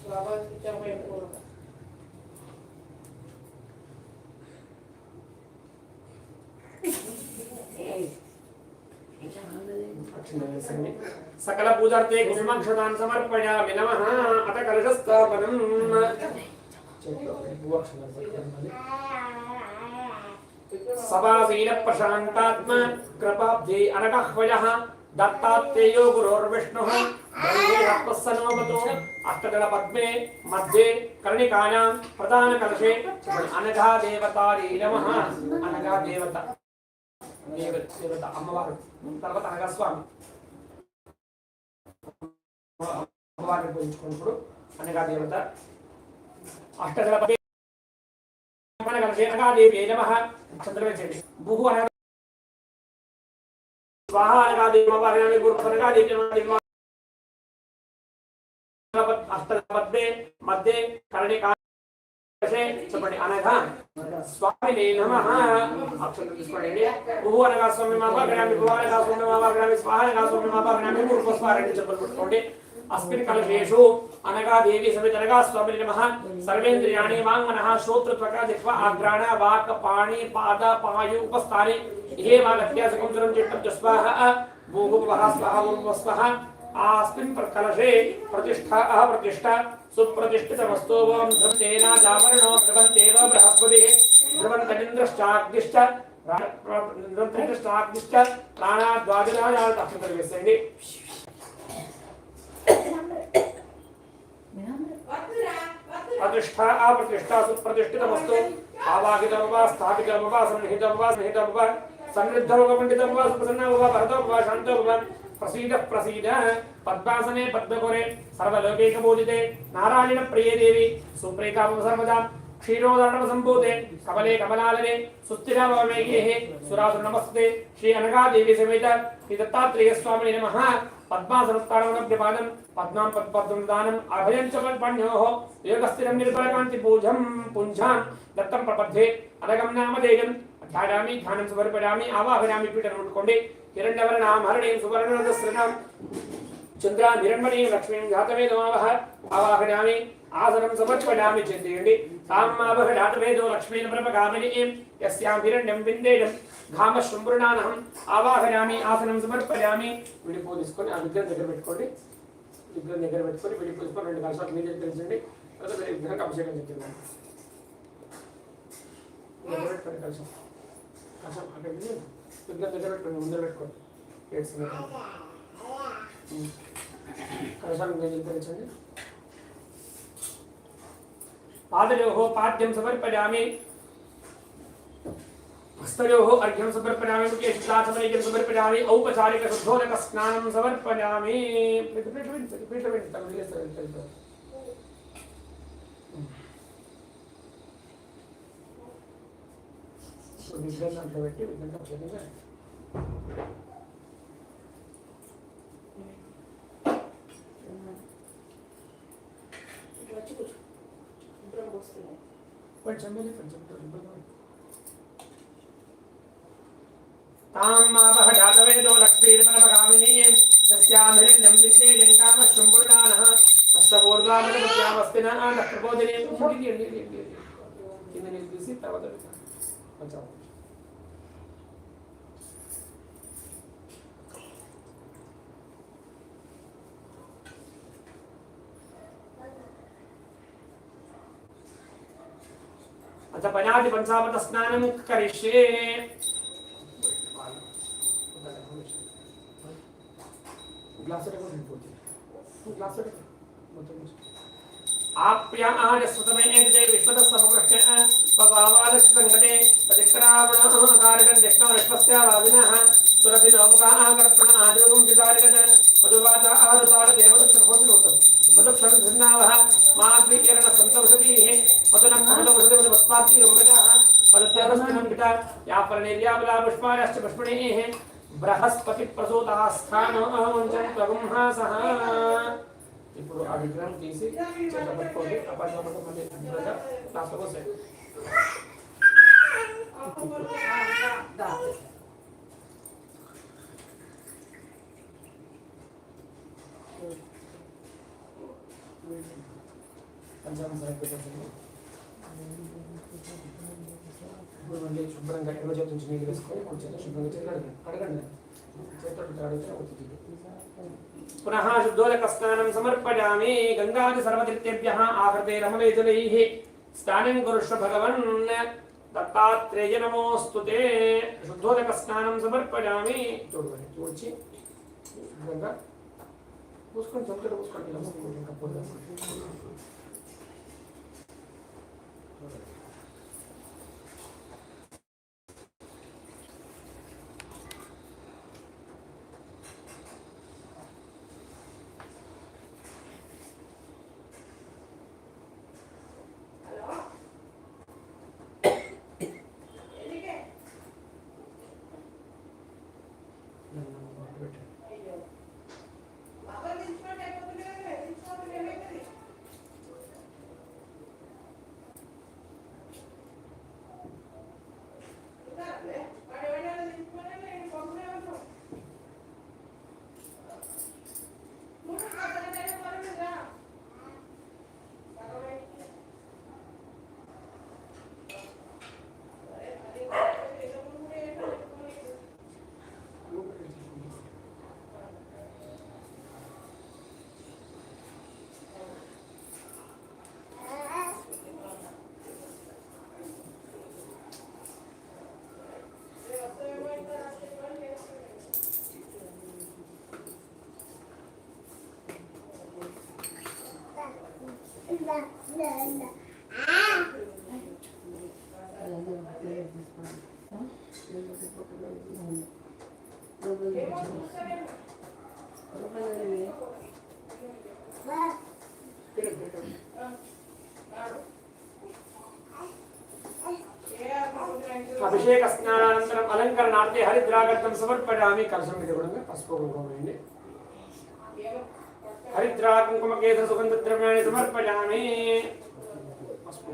Speaker 2: బాబా చెప్పేయకూడదు.
Speaker 4: सकल पूजार्थे कुसुमाक्षतान् समर्पयामि नमः अथ कलशस्थापनम् सभासीन प्रशान्तात्मा कृपाब्धे अनघह्वयः दत्तात्रेयो गुरोर्विष्णुः ब्रह्मेणस्सनोपतो अष्टदल पद्मे मध्ये कर्णिकायां प्रधान कलशे अनघा देवतायै नमः अनघा देवता देवता अम्मवारु తర్వాత అనగా స్వామి అమ్మవారిని పూజించుకున్నప్పుడు అనగా దేవత అష్టదళ పదే అనగా దేవి నమః చంద్రవేంచండి భూహు అనగా స్వాహ అనగా దేవి అమ్మవారిని గురు అనగా దేవి అష్టదళ పద్మే మధ్య కర్ణికా చెప్పండి అనగా స్వామినే నమః అక్షరం తీసుకోండి భూ అనగా స్వామి మాపాగ్రామి భూ అనగా స్వామి మాపాగ్రామి స్వాహ అనగా స్వామి మాపాగ్రామి పూర్వస్వారాన్ని చెప్పలు పెట్టుకోండి अस्मिन् कलशेषु अनगा देवी समेत अनगा स्वामी नमः सर्वेन्द्रियाणि वाङ्मनः श्रोत्र त्वक जिह्वा आघ्राण वाक् पाणि पाद पायु उपस्थाने हे वागत्यासकं सर्वं चित्तं च स्वाहा भूभुवः स्वाहा भूर्भुवः अस्मिन् कलशे प्रतिष्ठा प्रतिष्ठा सुप्रतिष्ठितमस्तु ओं ध्रुवन्तेन जावरणो ध्रुवन्तेव बृहस्पतिः ध्रुवन्तमिन्द्रश्चाग्निश्च ध्रुवन्तमिन्द्रश्चाग्निश्च प्राणाद्वादिनायाः तक्षतर्वेस्यन्ति प्रतिष्ठा अप्रतिष्ठा सुप्रतिष्ठितमस्तु आवाहितमवा स्थापितमवा सन्निहितमवा स्नेहितमवा सन्निद्धमवा पंडितमवा सुप्रसन्नमवा भरतमवा शान्तमवा प्रसीद प्रसीद पद्मासने पद्मकोरे सर्वलोकैकपूजिते नारायण प्रिये देवी सुप्रेकाम सर्वदा क्षीरोदर्णव संभूते कमले कमलालने सुस्थिरावमेघेः सुरासुर नमस्ते श्री अनघा देवी समेत श्री दत्तात्रेय स्वामिने नमः पद्मासनत्तारणमनभ्यपादं पद्मां पद्मदानम् अभयं च पद्मन्योः योगस्थिरं निर्बलकान्ति पूजं पुञ्जां दत्तं प्रपद्ये अनगं नामधेयं ध्यायामि ध्यानं समर्पयामि आवाहयामि पीठं मुट्कोण्डि हिरण्यवर्णां हरणीं सुवर्णरजस्रजां चन्द्रां हिरण्मणीं लक्ष्मीं जातवेदमावह आवाहयामि आसनं समर्पयामि चिन्तयन्ति तामावह जातवेदो लक्ष्मीं प्रपगामिनीं यस्यां हिरण्यं विन्देयं घाम शृंभृणानहं आवाहयामि आसनं समर्पयामि विडिपो తీసుకొని ఆ విగ్రహం దగ్గర పెట్టుకోండి విగ్రహం దగ్గర పెట్టుకొని విడిపో తీసుకొని రెండు కలశాలు మీద తెచ్చండి తర్వాత విగ్రహం అభిషేకం చేయండి పెట్టుకోండి కలశం కలశం అక్కడ విగ్రహం దగ్గర పెట్టుకోండి ముందర పెట్టుకోండి కలశాలు మీద తెచ్చండి पादयोः पाद्यं समर्पयामि हस्तयोः अर्घ्यं समर्पयामि मुखे शुद्धाचमनीयं समर्पयामि औपचारिक शुद्धोदक स्नानं समर्पयामि तामावह जातवेदो लक्ष्मीर्परमगामिनीं यस्यां हिरण्यं विन्देयं कामशृम्भुर्णानः अश्वपूर्वामलमत्यामस्तिना प्रबोधिनीं किन्तु निर्दिशि तावत् बचाओ अच्छा पनादि पंचामृत स्नानं करिष्ये आप्याहारस्वतमे एते विश्वतः समकृष्टेन पवावादस्सङ्गते प्रतिक्रावणकारकं जष्णवृष्टस्यावादिनः सुरभिनोमुखाः कर्तन आदिवं चितारिगत मधुवाचा आरुतार देवदक्षहोतिरोत्तम मधुक्षरसिन्नावः माद्विकिरणसन्तौषधीः मधुनं मधुवसतिमधुवत्पाति रम्भजाः मधुत्यावस्तिनं पिता यापरनिर्याबला पुष्पायाश्च पुष्पिणीः बृहस्पतिप्रसूतास्थानो अहमुञ्चन् त्वगुंहासः ఇప్పుడు ఆ విగ్రహం తీసి చేత పట్టుకోండి అపార్ట్మెంట్ మళ్ళీ లాస్ట్ వస్తే పంచాంగం సరిపోతుంది ఇప్పుడు మళ్ళీ శుభ్రంగా ఎడవ చేతి నుంచి నీళ్ళు వేసుకొని కొంచెం శుభ్రంగా చేతులు అడగండి చేతులు అడిగితే అవుతుంది पुनः शुद्धोदकस्नानं समर्पयामि गंगादि सर्वतीर्थेभ्यः आकृते रमणेजलैः स्नानं कुरुष्व भगवन् दत्तात्रेय नमोऽस्तुते शुद्धोदकस्नानं समर्पयामि చూడండి గంగా పూసుకొని చొక్కట పూసుకొని నమస్కారం కప్పుగా అభిషేక స్నానానంతరం అలంకరణార్థే హరిద్రాగర్తం సమర్పయామి కలశం మీద కూడా పసుపు కుంకుమ వేయండి హరిద్రా కుంకుమ కేసర సుగంధ ద్రవ్యాన్ని సమర్పయామి పసుపు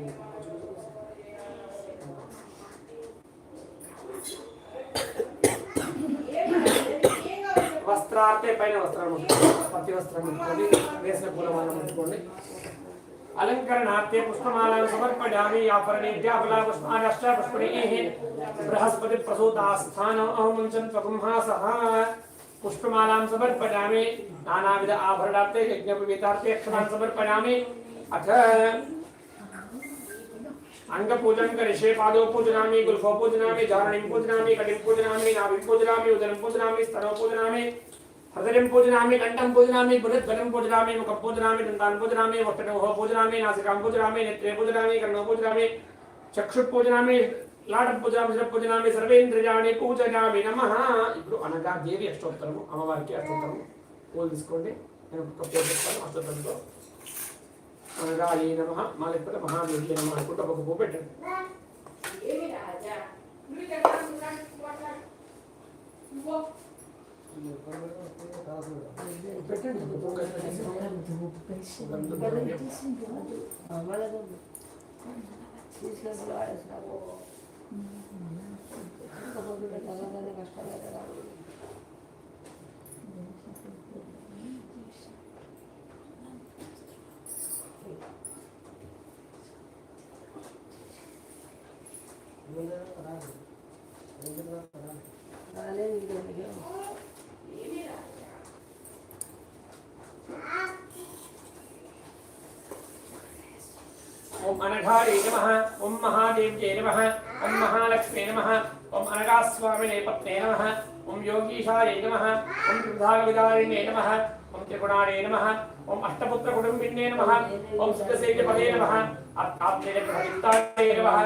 Speaker 4: వస్త్రార్థే పైన వస్త్రాలు పత్తి వస్త్రం వేసిన పూలమాల ముట్టుకోండి अलंकरणार्थे पुष्पमालां समर्पयामि आभरणेभ्यः पुष्पाण्यश्च पुष्पिणीः बृहस्पति प्रसूतास्थानो अहमुञ्चन् त्वगुंहासः पुष्पमालां समर्पयामि नानाविध आभरणार्थे यज्ञोपवीतार्थे अक्षतान् समर्पयामि अथ अंगपूजन करिष्ये पादौ पूजयामि गुल्फौ पूजयामि धारणीं पूजयामि कटिं पूजयामि नाभिं पूजयामि उदरं पूजयामि स्तनौ पूजयामि हृदयं पूजयामि कंठं पूजयामि बुधद्वनं पूजयामि मुखं पूजयामि दन्तान् पूजयामि वक्षटोः पूजयामि नासिकां पूजयामि नेत्रे पूजयामि कर्णौ पूजयामि चक्षुः पूजयामि लाटं पूजयामि शिरः पूजयामि सर्वेन्द्रियाणि पूजयामि नमः ఇప్పుడు అనగా దేవి అష్టోత్తరము అమ్మవారికి అష్టోత్తరము పూలు తీసుకోండి నేను ఒక పేరు చెప్తాను అష్టోత్తరంతో అనగా ఏ నమః మాలిపద మహాదేవి నమః అనుకుంటూ ఒక పువ్వు పెట్టండి
Speaker 2: ఏమి రాజా నువ్వు ఇక్కడ
Speaker 4: ओम अनघारे नमः ओम महादेव्ये नमः ओम महालक्ष्मी नमः ओम अनघास्वामिने पत्ने नमः ओम योगीशाय नमः ओम त्रिधागविदारिणे नमः ओम त्रिगुणाणे नमः ओम अष्टपुत्र कुटुंबिन्ये नमः ओम सिद्धसेव्यपदे नमः अर्थात्मेयप्रतिष्ठाये नमः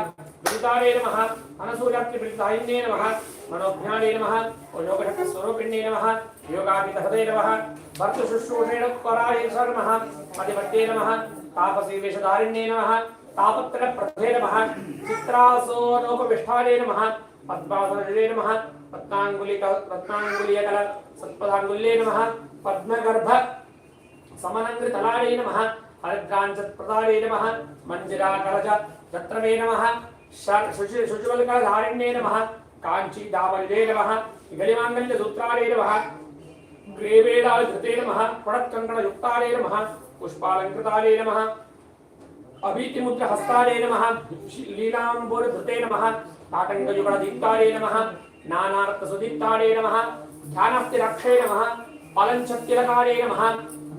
Speaker 4: विदिताये नमः अनसूयात्रिपितायिन्ये नमः मनोज्ञाने नमः ओम योगशक्तिस्वरूपिण्ये नमः योगाभितहते नमः भर्तुशुश्रूषेणोत्पराये नमः पतिपत्ये नमः तापसी वेशधारिण्ये नमः तापत्रयप्रभे नमः चित्रासोनोपविष्ठाये नमः पद्मासनजले नमः रत्नांगुलीकल सत्पदांगुल्ये नमः पद्मगर्भ समनंग्रितलाये नमः हरिद्रांचत्प्रदाये नमः मंजिराकलज जत्रवे नमः शुचिवल्कधारिण्ये नमः कांची दावलिदे नमः गलिमांगल्यसूत्राये नमः ग्रीवेदालधृते नमः पडत्कङ्कणयुक्ताये नमः पुष्पालंकृताये नमः अभीतिमुद्रहस्ताये नमः लीलांबुरधृते नमः ताटङ्कयुगलदीप्ताये नमः नानारत्नसुदीप्ताये नमः ध्यानस्थिरक्षे नमः पलञ्चतिलकारे नमः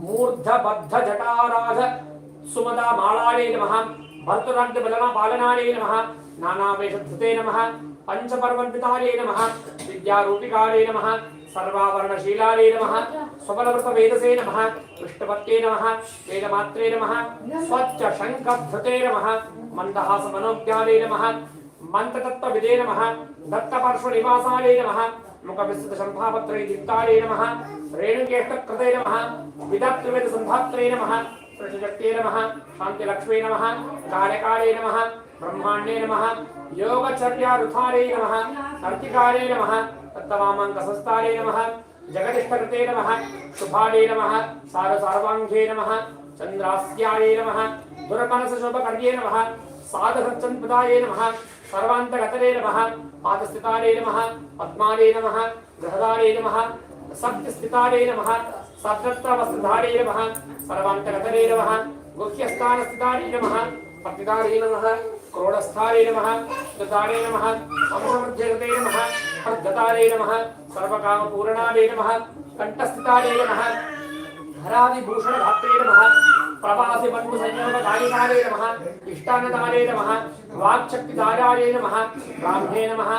Speaker 4: मूर्धबद्धजटाराध सुमदामालाये नमः भर्तुराज्ञबलनापालनाये नमः नानावेशधृते नमः पंचपर्वन्विताये नमः विद्यारूपिकारे नमः सर्वावरणशीलारे नमः स्वबलवृतवेदसे नमः विष्णुपत्ये नमः वेदमात्रे नमः स्वच्छशङ्खधृते नमः मन्दहासमनोज्ञाने नमः मंत्रतत्त्वविदे नमः दत्तपार्श्वनिवासाय नमः मुखविस्तृतशम्भापत्रैदीप्ताय नमः रेणुकेष्टकृते नमः विदत्रिवेदसन्धात्रे नमः प्रशजक्ते नमः शान्तिलक्ष्मे नमः कार्यकाले नमः ब्रह्माण्डे नमः योगचर्यारुथारे नमः अर्तिकारे नमः तत्तवामाङ्कसंस्थारे नमः जगदिष्टकृते नमः शुभाले नमः सारसार्वाङ्गे नमः चन्द्रास्याये नमः दुर्मनसशोभकर्ये नमः साधुसच्चन्पदाये नमः सर्वान्तगतरे नमः पादस्थितारे नमः पद्माले नमः गृहदारे नमः सप्तस्थितारे नमः सप्तवस्त्रधारे नमः सर्वान्तगतरे नमः गुह्यस्थानस्थितारे नमः पतितारे नमः क्रोडस्थारे नमः दतारे नमः अमृतमध्यगते नमः अर्धतारे नमः सर्वकामपूर्णाले नमः कण्ठस्थितारे नमः धरादिभूषणधात्रे नमः प्रवासी बंधु संयोग दायिकारे नमः इष्टानदारे नमः वाक्शक्तिधाराये नमः ब्राह्मणे नमः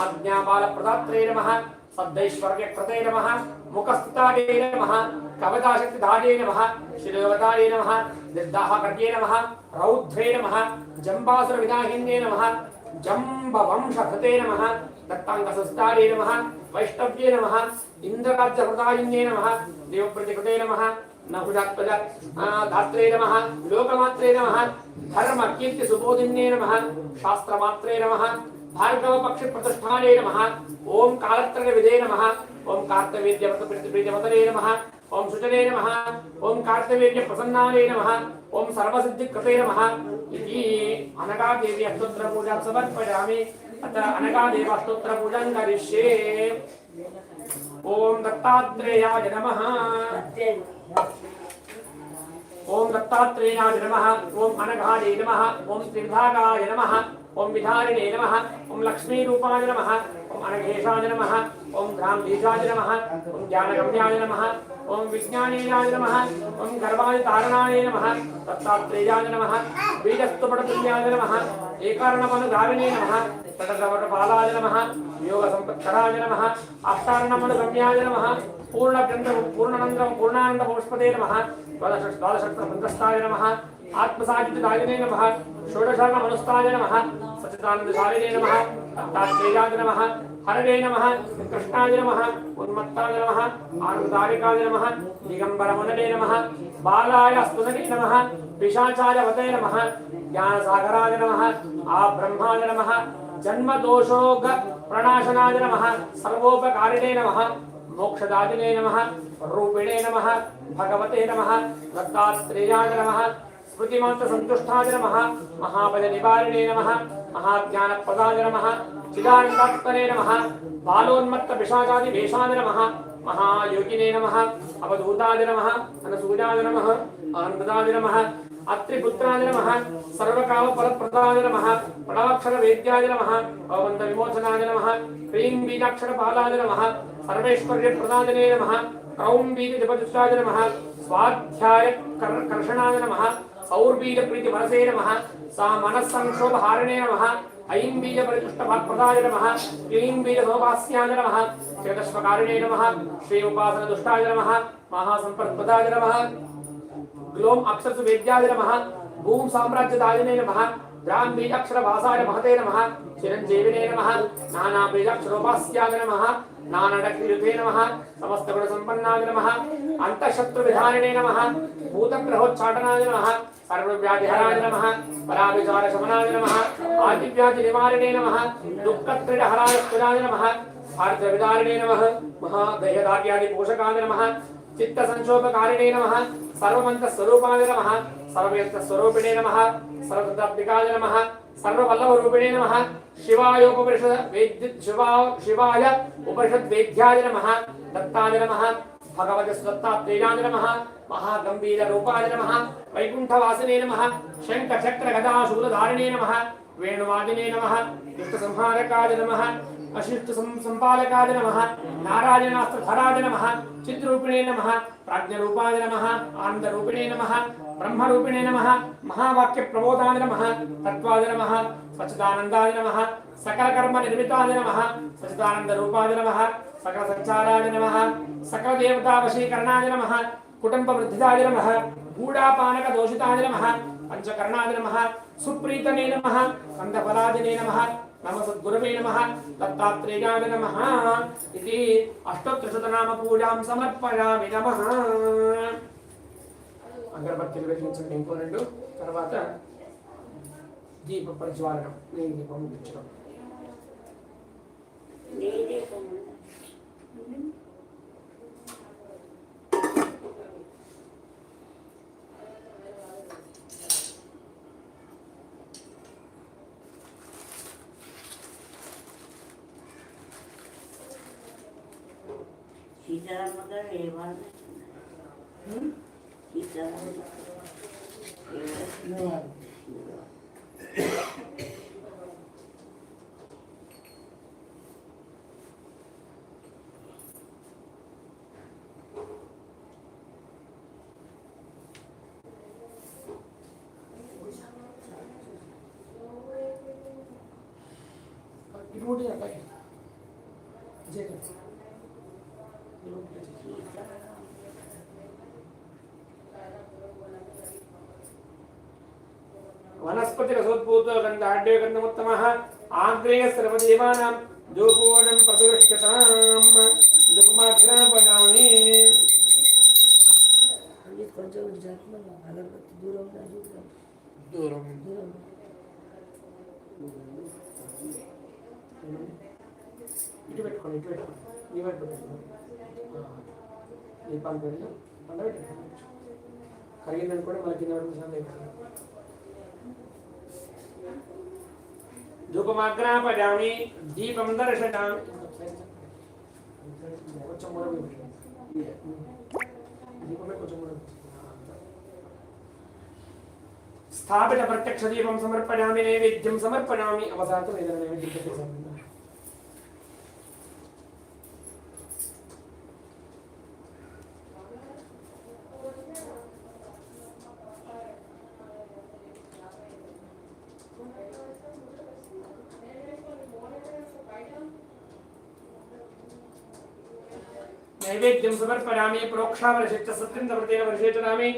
Speaker 4: आज्ञापालप्रदात्रे नमः सद्दैश्वर्यकृते नमः मुखस्थितारे नमः कवचाशक्तिधारे नमः शिरोवतारे नमः निर्दाहकर्ये नमः रौद्रे नमः जम्बासुरविदाहिन्ये नमः जम्बवंशकृते नमः दत्ताङ्गसंस्थारे नमः वैष्णव्ये नमः इन्द्रकार्यकृतायिन्ये नमः देवप्रतिकृते नमः नहुजात्मज धात्रे नमः लोकमात्रे नमः धर्म कीर्ति सुबोधिन्ये नमः शास्त्रमात्रे नमः भार्गव पक्षि प्रतिष्ठाने नमः ओम कालत्रयविदे नमः ओम कार्तवीर्यवतप्रीतिमतरे नमः ओम शुचरे नमः ओम कार्तवीर्य प्रसन्नाने नमः ओम सर्वसिद्धिकृते नमः इति अनघादेवी अष्टोत्तर पूजा समर्पयामि अतः अनघादेवी अष्टोत्तर पूजां करिष्ये ओम दत्तात्रेयाय नमः ओम दत्तात्रेयाय नमः ओम अनघाय नमः ओम त्रिविधागाय नमः ओम विधारिणे नमः ओम लक्ष्मी रूपाय नमः ओम अनघेशाय नमः ओम ग्रामबीजाय नमः ओम ज्ञानगम्याय नमः ओम विज्ञानेयाय नमः ओम गर्भाय तारणाय नमः दत्तात्रेयाय नमः बीजस्तुपटतुल्याय नमः एकार्णमनुधारिणे नमः तटसवटपालाय नमः योगसम्पत्कराय नमः अष्टार्णमनुगम्याय नमः पूर्णानन्दपुष्पदे नमः द्वादशक्तमन्त्रस्थाय नमः आत्मसाचिदायिने नमः षोडशर्णमनुस्ताय नमः सच्चिदानन्दशालिने नमः दत्तात्रेयाय नमः हरणे नमः कृष्णाय नमः उन्मत्ताय नमः आनन्दारिकाय नमः दिगम्बरमुनये नमः बालाय स्तुतये नमः पिशाचाय नमः ज्ञानसागराय नमः आब्रह्माय नमः जन्मदोषोग प्रणाशनाय नमः सर्वोपकारिणे नमः मोक्षदायिने नमः रूपिणे नमः भगवते नमः दत्तात्रेयाय नमः स्मृतिमात्र संतुष्टाय नमः महाबलनिवारिणे नमः महाज्ञानप्रदाय नमः चिदानन्दात्मने नमः बालोन्मत्त पिशाचादि भेषाय नमः महायोगिने नमः अवधूताय नमः अनसूयाय नमः आनन्ददाय नमः अत्रिपुत्राय नमः सर्वकामफलप्रदाय नमः प्रणवाक्षरवेद्याय नमः अवबन्धविमोचनाय नमः क्लीं बीजाक्षरपालाय नमः सर्वेश्वर्यप्रदायने नमः क्रौंबीजजपदुष्टाय नमः स्वाध्याय कर्षणाय नमः सौर्बीजप्रीतिमनसे नमः सा मनस्संक्षोभहारिणे नमः ऐं बीजपरिपुष्टफलप्रदाय नमः क्लीं बीजसोपास्याय नमः चेतस्वकारिणे नमः श्री उपासनदुष्टाय नमः महासम्पत्प्रदाय नमः ग्लों अक्षरसुवेद्याय नमः भूम साम्राज्यदायिने नमः द्रां बीजाक्षरभासाय महते नमः चिरञ्जीविने नमः नाना बीजाक्षरोपास्याय नमः नानाडक्तियुते नमः समस्तगुणसम्पन्नाय नमः अन्तःशत्रुविधारिणे नमः भूतग्रहोच्चाटनाय नमः सर्वव्याधिहराय नमः पराविचारशमनाय नमः आदिव्याधिनिवारिणे नमः दुःखत्रिडहराय स्तुराय नमः आर्द्रविदारिणे नमः महादेहदार्यादिपोषकाय नमः चित्तसंक्षोभकारिणे नमः सर्वमन्तस्वरूपाय नमः सर्ववेदस्वरूपिणे नमः सर्वतत्त्विकाय नमः सर्ववल्लभरूपिणे नमः शिवाय उपनिषद् वेद्याय नमः दत्ताय नमः भगवतस्वत्तात्रेयाय नमः महागंभीररूपाय नमः वैकुण्ठवासिने नमः शङ्खचक्रगदाशूलधारिणे नमः वेणुवादिने नमः दुष्टसंहारकाय नमः अशिष्टसंपालकाय नमः नारायणास्त्रधराय नमः चिद्रूपिणे नमः प्राज्ञरूपाय नमः आनन्दरूपिणे नमः ब्रह्मरूपिणे नमः महावाक्यप्रबोधाय नमः तत्त्वाय नमः सच्चिदानन्दाय नमः सकलकर्मनिर्मिताय नमः सच्चिदानन्दरूपाय नमः सकलसञ्चाराय नमः सकलदेवतावशीकरणाय नमः कुटुम्बवृद्धिदाय नमः गूढापानकदोषिताय नमः पंचकर्णाय नमः सुप्रीतने नमः स्कन्दफलादिने नमः नमः सद्गुरवे नमः दत्तात्रेयाय नमः इति अष्टोत्तरशतनाम पूजां समर्पयामि नमः। अगरबत्तिలు వెలిగించండి ఇంకో రెండు తర్వాత దీప ప్రజ్వాలనం నీ దీపం వెలిగించడం
Speaker 6: सीताराम का व्यवहार
Speaker 4: वनस्पति रसोद्भूत गंधाढ्य गंधमुत्तमः आग्रेय सर्वदेवानां धूपोऽयं प्रतिगृह्यताम् धूपमाग्रापयामि दूरं ఇటు పెట్టుకోండి ఈ వైపు పెట్టుకోండి దీపాలు పెట్టి పండ పెట్టుకోండి కరిగిందనుకోండి మళ్ళీ కింద పెట్టుకోండి धूपमाग्रापयामि दीपं दर्शयामि स्थापित प्रत्यक्ष दीपं समर्पयामि नैवेद्यं समर्पयामि अवसातु नैवेद्यं नैवेद्यं समर्पयामि प्रोक्षावरशिष्ट सत्यं तमतेन वर्षेचनामि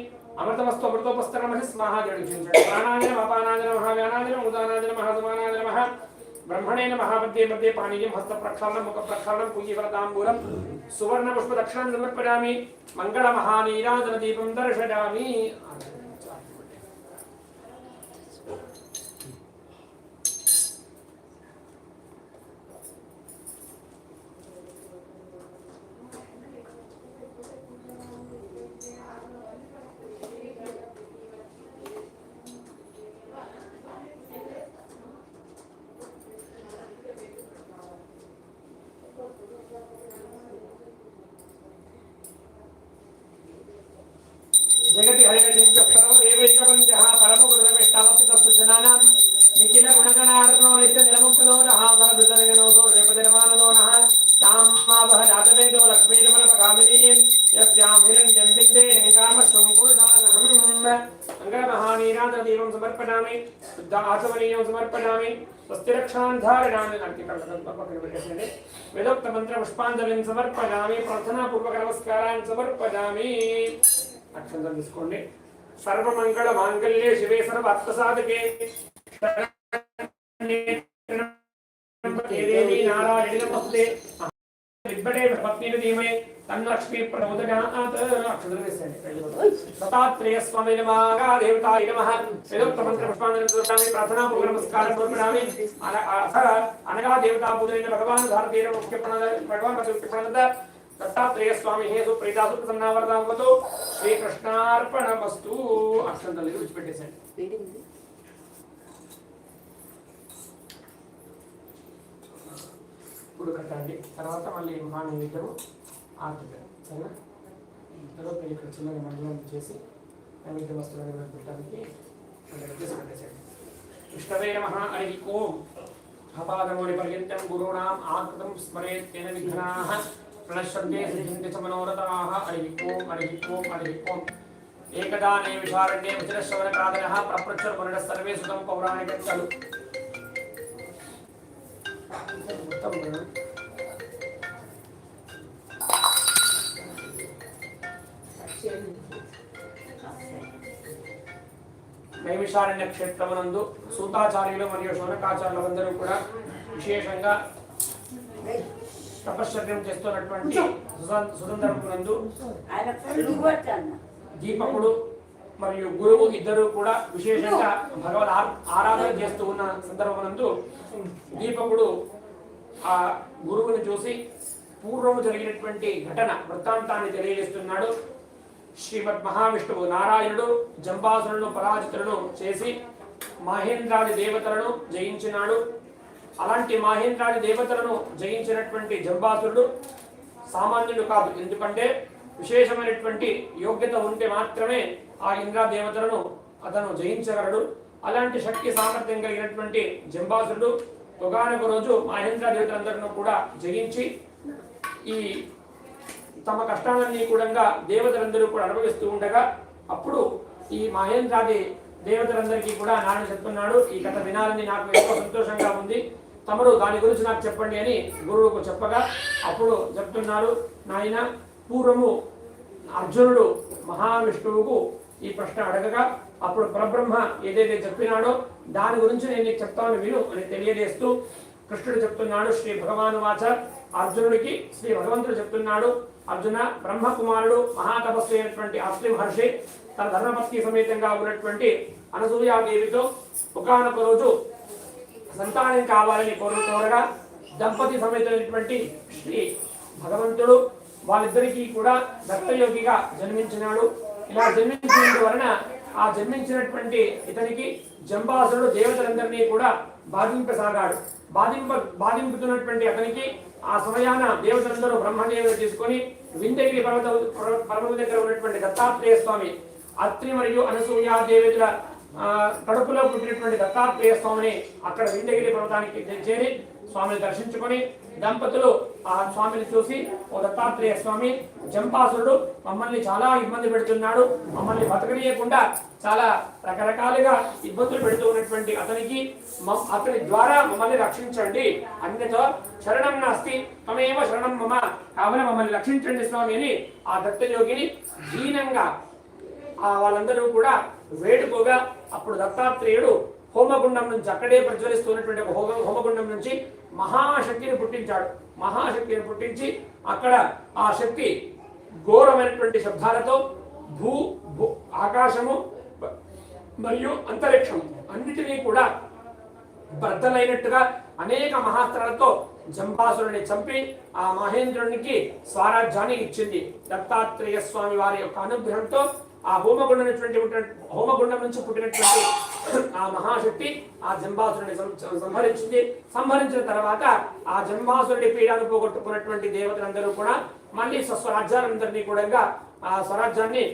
Speaker 4: अमृतमस्तु अमृतोपस्तरमहि स्वाहा जडिषिंच प्राणाय नमः अपानाय नमः व्यानाय नमः उदानाय नमः समानाय नमः ब्रह्मणे नमः मध्ये मध्ये पानीयं हस्तप्रक्षालनं मुखप्रक्षालनं पूजीफलताम्बूलं सुवर्णपुष्पदक्षिणं समर्पयामि मङ्गलमहानीराजनदीपं दर्शयामि जगति हरिणसिंह सर्वदेवैकवन्द्यः परमगुरुरमेष्टावचितस्तुजनानां निखिल गुणगणार्णो नित्यनिर्मुक्तनो रहाधरभृतनयनो सोऽपजनमाननो नः तां मावह जातवेदो लक्ष्मीरमणपगामिनीं यस्यां हिरण्यं बिन्दे निकामश्वं पुरुषानहम् अङ्गमहानीराजदीपं సమర్పయామి శుద్ధ ఆచమనీయం సమర్పయామి స్వస్తి రక్షాన్ ధారణామి అంకితపట్టేసండి వేదోక్త మంత్ర పుష్పాంజలిని సమర్పయామి ప్రార్థనా పూర్వక నమస్కారాన్ని సమర్పయామి అక్షంతలు తీసుకోండి సర్వమంగళ మాంగళ్యే శివే సర్వార్థ సాధకే దేవి నారాయణ నమస్తే విద్బడే భక్తిని ధీమహి తన్నలక్ష్మీ ప్రచోదయాత్ అక్షంతలు వేసండి దత్తాత్రేయ స్వామి నమః దేవతాయ నమః వేదోక్త మంత్ర పుష్పాంజలిని సమర్పయామి ప్రార్థనా పూర్వక నమస్కారం సమర్పయామి అనగా దేవతా పూజన భగవాన్ భారతీయ ముఖ్య భగవాన్ ముఖ్య దత్తాత్రేయ స్వామి హే సుప్రీతాసు ప్రసన్నావరదామతో శ్రీకృష్ణార్పణమస్తు అక్షంతలు విడిచిపెట్టేసండి ఇప్పుడు కట్టండి తర్వాత మళ్ళీ మహానందికము ఆర్తికం సరేనా తర్వాత ఇక్కడ చిన్నగా మండలం చేసి నైవేద్య వస్తువులను పెట్టడానికి పెట్టేసండి విష్ణవే నమః హరి ఓం హపాదమౌళి పర్యంతం గురూణాం ఆకృతం స్మరేత్ తేన విఘ్నాః ప్రణశ్యంతే సిద్ధ్యంతి చ మనోరథాః హరి ఓం హరి ఓం హరి ఓం ఏకదానే విశారణ్యే వజ్రశ్రవణకాదనః ప్రపృచ్ఛర్వర్ణ సర్వే సుతం పౌరాణికచ్చలు నైమిషారణ్య క్షేత్రమునందు సూతాచార్యులు మరియు శౌనకాచార్యులందరూ కూడా విశేషంగా తపశ్చర్యం చేస్తున్నటువంటి సుందరమునందు దీపకుడు మరియు గురువు ఇద్దరు కూడా విశేషంగా భగవద్ ఆరాధన చేస్తూ ఉన్న సందర్భమునందు దీపకుడు ఆ గురువుని చూసి పూర్వము జరిగినటువంటి ఘటన వృత్తాంతాన్ని తెలియజేస్తున్నాడు. శ్రీమద్ మహావిష్ణువు నారాయణుడు జంబాసురులను పరాజితులను చేసి మహేంద్రాది దేవతలను జయించినాడు. అలాంటి మహేంద్రాది దేవతలను జయించినటువంటి జంబాసురుడు సామాన్యుడు కాదు. ఎందుకంటే విశేషమైనటువంటి యోగ్యత ఉంటే మాత్రమే ఆ ఇంద్ర దేవతలను అతను జయించగలడు. అలాంటి శక్తి సామర్థ్యం కలిగినటువంటి జంబాసురుడు ఒకానొక రోజు మహేంద్ర దేవతలందరినీ కూడా జయించి ఈ తమ కష్టాలన్నీ కూడా దేవతలందరూ కూడా అనుభవిస్తూ ఉండగా అప్పుడు ఈ మహేంద్రాది దేవతలందరికీ కూడా నాన్న చెప్తున్నాడు, ఈ కథ వినాలని నాకు ఎంతో సంతోషంగా ఉంది, తమరు దాని గురించి నాకు చెప్పండి అని గురువుకు చెప్పగా అప్పుడు చెప్తున్నారు, నాయన పూర్వము అర్జునుడు మహావిష్ణువుకు ఈ ప్రశ్న అడగగా అప్పుడు పరబ్రహ్మ ఏదైతే చెప్పినాడో దాని గురించి నేను నీకు చెప్తాను విను అని తెలియజేస్తూ కృష్ణుడు చెప్తున్నాడు. శ్రీ భగవాను వాచ అర్జునుడికి శ్రీ భగవంతుడు చెప్తున్నాడు, అర్జున బ్రహ్మకుమారుడు మహాతపస్సు అయినటువంటి అత్రి మహర్షి తన ధర్మపత్ని సమేతంగా ఉన్నటువంటి అనసూయాదేవితో ఒకానొక రోజు సంతానం కావాలని కోరగా దంపతి సమేతమైనటువంటి శ్రీ భగవంతుడు వాళ్ళిద్దరికీ కూడా దత్తయోగిగా జన్మించినాడు. ఇలా జన్మించినందు వలన ఆ జన్మించినటువంటి ఇతనికి జంబాసురుడు దేవతలందరినీ కూడా బాధింపసాగాడు. బాధింపుతున్నటువంటి అతనికి ఆ సమయాన దేవతలందరూ బ్రహ్మదేవుడు తీసుకొని వింధ్యగిరి పర్వతం దగ్గర ఉన్నటువంటి దత్తాత్రేయ స్వామి అత్రి మరియు అనసూయ దేవతల కడుపులో పుట్టినటువంటి దత్తాత్రేయ స్వామిని అక్కడ వింధ్యగిరి పర్వతానికి చేరి స్వామిని దర్శించుకొని దంపతులు ఆ స్వామిని చూసి, ఓ దత్తాత్రేయ స్వామి, జంబాసురుడు మమ్మల్ని చాలా ఇబ్బంది పెడుతున్నాడు, మమ్మల్ని బతకనీయకుండా చాలా రకరకాలుగా ఇబ్బందులు పెడుతూ ఉన్నటువంటి అతని ద్వారా మమ్మల్ని రక్షించండి, అన్యతో శరణం నాస్తి తమేవ శరణం మమ, కావున మమ్మల్ని రక్షించండి స్వామి అని ఆ దత్తయోగిని దీనంగా వాళ్ళందరూ కూడా వేడుకోగా అప్పుడు దత్తాత్రేయుడు హోమగుండం నుంచి అక్కడే ప్రజ్వలిస్తున్నటువంటి ఒక హోమగుండం నుంచి మహాశక్తిని పుట్టించాడు. మహాశక్తిని పుట్టించి అక్కడ ఆ శక్తి ఘోరమైనటువంటి శబ్దాలతో ఆకాశము మరియు అంతరిక్షం అన్నిటినీ కూడా బద్దలైనట్టుగా అనేక మహాస్త్రాలతో జంబాసురుని చంపి ఆ మహేంద్రునికి స్వరాజ్యాన్ని ఇచ్చింది. దత్తాత్రేయ స్వామి వారి యొక్క అనుగ్రహంతో ఆ హోమగుండం నుంచి పుట్టినటువంటి ఆ మహాశక్తి ఆ జంబాసురుని సంహరించిన తర్వాత ఆ జంబాసురుడి పీడాను పోగొట్టుకున్నటువంటి దేవతలందరూ కూడా మళ్ళీ స్వరాజ్యాలందరినీ కూడా ఆ రాజ్యాన్ని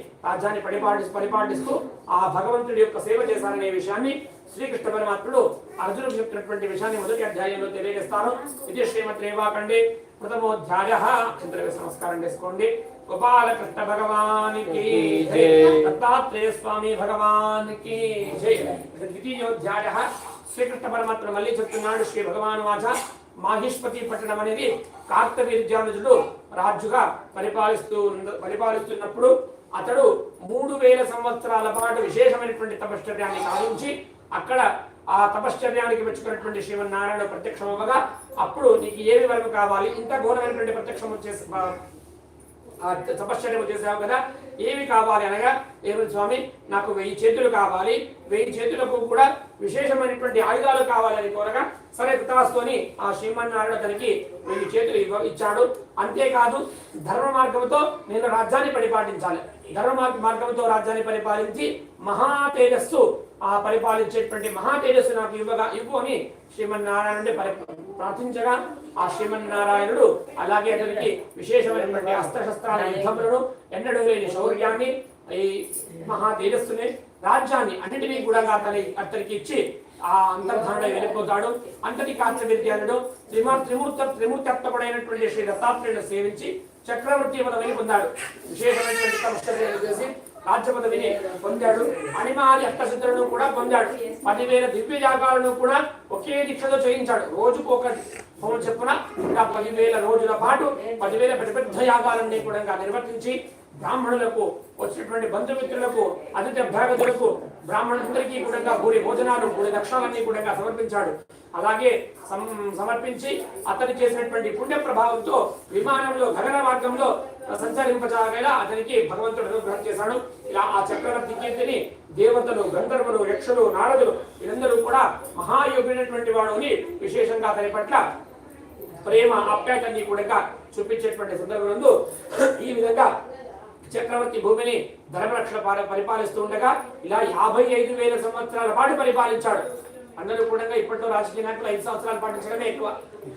Speaker 4: పరిపాటిస్తూ ఆ భగవంతుడి యొక్క సేవ చేశారనే విషయాన్ని శ్రీకృష్ణ పరమాత్ముడు అర్జునుడు చెప్తున్నటువంటి విషయాన్ని మొదటి అధ్యాయంలో తెలియజేస్తారు. ఇది శ్రీమద్ రేవాఖండే ప్రథమోధ్యాయः చంద్రవేశ నమస్కారం చేసుకోండి. గోపాలకృష్ణ భగవానికి జై, దత్తాత్రేయ స్వామి భగవానికి జై. ద్వితీయోధ్యాయः శ్రీకృష్ణ పరమాత్మ మళ్ళీ చెప్తున్నాడు. శ్రీ భగవాన్ వాచ మాహిష్పతి పట్టణం అనేది కార్తవీర్యానుజుడు రాజుగా పరిపాలిస్తున్నప్పుడు అతడు 3000 సంవత్సరాల పాటు విశేషమైనటువంటి తపశ్చర్యాన్ని సాధించి అక్కడ ఆ తపశ్చర్యానికి మెచ్చుకున్నటువంటి శ్రీమన్నారాయణ ప్రత్యక్షమవగా అప్పుడు నీకు ఏవి వరకు కావాలి, ఇంత ఘోరమైనటువంటి ప్రత్యక్షం చేసి తపశ్చర్యము చేసావు కదా, ఏమి కావాలి అనగా, ఏమి స్వామి నాకు 1000 చేతులు కావాలి, 1000 చేతులకు కూడా విశేషమైనటువంటి ఆయుధాలు కావాలని కోరగా సరే కృతాస్తుని ఆ శ్రీమన్నారాయణ తనకి 1000 చేతులు ఇచ్చాడు. అంతేకాదు ధర్మ మార్గంతో నేను రాజ్యాన్ని పరిపాలించాలి, ధర్మ మార్గంతో రాజ్యాన్ని పరిపాలించి మహా తేజస్సు ఆ పరిపాలించేటువంటి మహా తేజస్సు నాకు ఇవ్వు అని శ్రీమన్నారాయణుడి ప్రార్థించగా ఆ శ్రీమన్నారాయణుడు అలాగే అతనికి విశేషమైనటువంటి అస్త్రశస్త్రాల యుద్ధములను ఎన్నడూ లేని శౌర్యాన్ని ఈ మహా తేజస్సుని రాజ్యాన్ని అన్నింటినీ కూడా అతనికి ఇచ్చి ఆ అంతర్ధానంలో వెళ్ళిపోతాడు. అంతటి కార్తవీర్యానుడు త్రిమూర్తత్వపడైనటువంటి శ్రీ దత్తాత్రేయుడు సేవించి చక్రవర్తి పదవిని పొందాడు. విశేషమైనటువంటి తపశ్చర్యలు చేసి రాజ్య పదవిని పొందాడు. అణిమాది అష్టసిద్ధులను కూడా పొందాడు. 10,000 దివ్యయాగాలను కూడా ఒకే దీక్షతో చేయించాడు. రోజుకు ఒక హోమం చెప్పున ఇంకా 10,000 రోజుల పాటు 10,000 పెద్ద పెద్ద యాగాలన్నీ కూడా నిర్వర్తించి బ్రాహ్మణులకు వచ్చినటువంటి బంధుమిత్రులకు అతిథి అభ్యాగతులకు బ్రాహ్మణులందరికీ కూడా భూరి భోజనాలు భూరి దక్షిణాలన్నీ కూడా సమర్పించాడు. అలాగే సమర్పించి అతను చేసినటువంటి పుణ్య ప్రభావంతో విమానంలో గగన మార్గంలో సంచరింపజాగేలా అతనికి భగవంతుడు అనుగ్రహం చేశాడు. ఇలా ఆ చక్రవర్తి కీర్తిని దేవతలు, గంధర్వులు, యక్షులు, నారదులు వీరందరూ కూడా మహాయోగినటువంటి వాడు అని విశేషంగా అతని పట్ల ప్రేమ ఆప్యాయతని కూడా చూపించేటువంటి సందర్భంలో ఈ విధంగా చక్రవర్తి భూమిని ధర్మరక్షణ పరిపాలిస్తూ ఉండగా ఇలా 55,000 సంవత్సరాల పాటు పరిపాలించాడు. అందరూ కూడా ఇప్పట్లో రాజకీయ నాయకులు 5 సంవత్సరాలు పాటించడమే ఎక్కువ.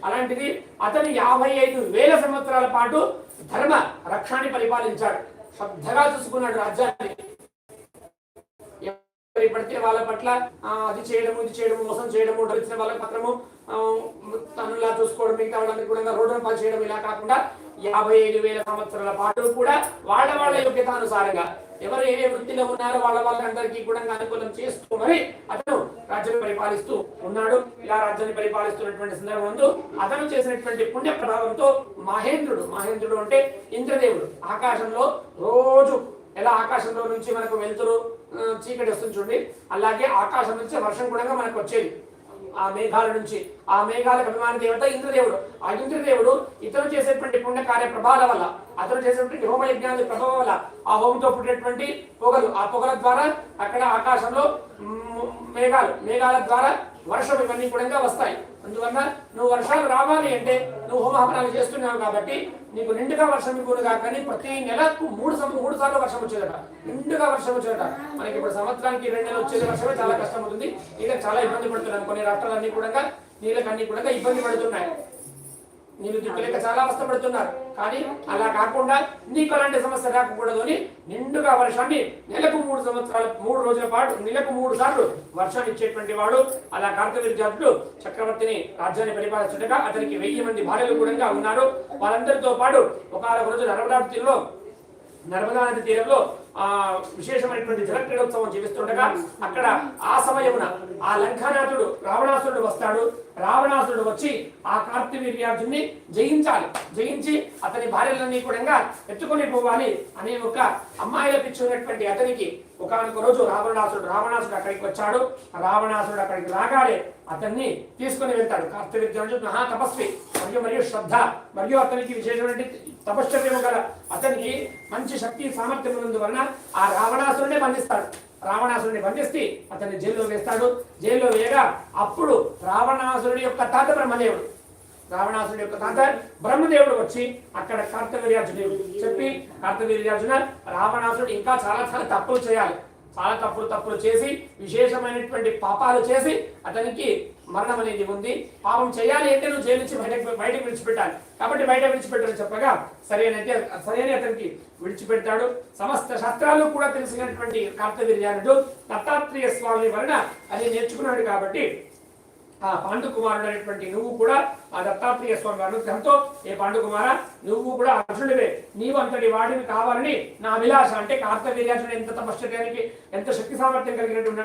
Speaker 4: అలాంటిది అతను 55,000 సంవత్సరాల పాటు ధర్మ రక్షాన్ని పరిపాలించాడు. శ్రద్ధగా చూసుకున్నాడు రాజ్యాన్ని. ఎవరి పడితే వాళ్ళ పట్ల అది చేయడము, ఇది చేయడము, మోసం చేయడము, డబ్బిచ్చిన వాళ్ళ పత్రము తనులా చూసుకోవడం, మిగతా వాళ్ళందరికీ కూడా రోడ్డు పాలు చేయడం ఇలా కాకుండా 55,000 సంవత్సరాల పాటు కూడా వాళ్ళ యోగ్యతానుసారంగా ఎవరు ఏ వృత్తిలో ఉన్నారో వాళ్ళందరికీ కూడా అనుకూలం చేస్తూ మరి అతను రాజ్యాన్ని పరిపాలిస్తూ ఉన్నాడు. ఇలా రాజ్యాన్ని పరిపాలిస్తున్నటువంటి సందర్భంలో అతను చేసినటువంటి పుణ్య ప్రభావంతో మహేంద్రుడు అంటే ఇంద్రదేవుడు ఆకాశంలో రోజు ఎలా ఆకాశంలో నుంచి మనకు వెలుతురు చీకటి వస్తుంది చూడండి, అలాగే ఆకాశం నుంచి వర్షం కూడా మనకు వచ్చేది ఆ మేఘాల నుంచి. ఆ మేఘాలకు అభిమాన దేవత ఇంద్రదేవుడు. ఆ ఇంద్రదేవుడు ఇతను చేసేటువంటి పుణ్య కార్య ప్రభావాల వల్ల, అతను చేసేటువంటి హోమయజ్ఞాల ప్రభావం వల్ల ఆ హోమంతో పుట్టినటువంటి పొగలు, ఆ పొగల ద్వారా అక్కడ ఆకాశంలో మేఘాల ద్వారా వర్షం ఇవన్నీ కూడా వస్తాయి. అందువల్ల నువ్వు వర్షాలు రావాలి అంటే నువ్వు హోమహవనాలు చేస్తున్నావు కాబట్టి నీకు నిండుగా వర్షం ఇవ్వనుగా. కానీ ప్రతి నెలకు 3 సార్లు వర్షం వచ్చేదట, నిండుగా వర్షం వచ్చేదట. మనకి ఇప్పుడు సంవత్సరానికి 2 నెలలు వచ్చేది వర్షమే చాలా కష్టం అవుతుంది. నీళ్ళకి చాలా ఇబ్బంది పడుతున్నాను. కొన్ని రాష్ట్రాలన్నీ కూడా నీళ్ళకి అన్ని కూడా ఇబ్బంది పడుతున్నాయి. నీళ్ళు దిక్కులేక చాలా కష్టపడుతున్నారు. కానీ అలా కాకుండా నీకు అలాంటి సమస్య రాకూడదు అని నిండుగా వర్షాన్ని నెలకు 3 రోజుల పాటు నెలకు 3 సార్లు వర్షాన్ని ఇచ్చేటువంటి వాడు. అలా కార్తవీర్యానుడు చక్రవర్తిని రాజ్యాన్ని పరిపాలించగా అతనికి 1000 మంది భార్యలు కూడా ఉన్నారు. వాళ్ళందరితో పాటు ఒకనొక రోజు నర్మదా నది తీరంలో విశేషమైనటువంటి జలక్రీడోత్సవం జీవిస్తుండగా అక్కడ ఆ సమయమున ఆ లంకానాథుడు రావణాసురుడు వస్తాడు. రావణాసురుడు వచ్చి ఆ కార్తవీర్యార్జున్ని జయించి అతని భార్యలన్నీ కూడా ఎత్తుకొని పోవాలి అనే ఒక అమ్మాయిల పిచ్చి ఉన్నటువంటి అతనికి ఒకనొక రోజు రావణాసుడు అక్కడికి వచ్చాడు. రావణాసుడు అక్కడికి రాగానే అతన్ని తీసుకుని వెళ్తాడు. కార్తవీర్యార్జునుడు మహా తపస్వి మరియు శ్రద్ధ మరియు అతనికి విశేషమైన తపశ్చర్యము గల అతనికి మంచి శక్తి సామర్థ్యం ఉన్నందువలన ఆ రావణాసురుడే బంధిస్తాడు. రావణాసురుడిని బంధిస్తే అతన్ని జైల్లో వేస్తాడు. జైల్లో వేయగా అప్పుడు రావణాసురుడి యొక్క తాత బ్రహ్మదేవుడు వచ్చి అక్కడ కార్తవీర్యార్జునుడు చెప్పి, కార్తవీర్యార్జున రావణాసురుడు ఇంకా చాలా తప్పులు చేయాలి, చాలా తప్పులు చేసి విశేషమైనటువంటి పాపాలు చేసి అతనికి మరణం అనేది ఉంది. పాపం చేయాలి అంటే నువ్వు జైలు నుంచి బయటకు విడిచిపెట్టాలి, కాబట్టి బయట విడిచిపెట్టాలని చెప్పగా సరే అతనికి విడిచిపెడతాడు. సమస్త శాస్త్రాలు కూడా తెలిసినటువంటి కార్తవీర్యానుడు దత్తాత్రేయ స్వామి వలన అది నేర్చుకున్నాడు. కాబట్టి ఆ పాండుకుమారుడు అనేటువంటి నువ్వు కూడా ఆ దత్తాత్రేయ స్వామి అనుగ్రహంతో ఏ పాండుకుమార నువ్వు కూడా అర్జునుడివే, నీవు అంతటి వాడిని కావాలని నా అభిలాష. అంటే కార్తవీర్యార్జునుడు ఎంత తపశ్చర్యానికి ఎంత శక్తి సామర్థ్యం కలిగినటువంటి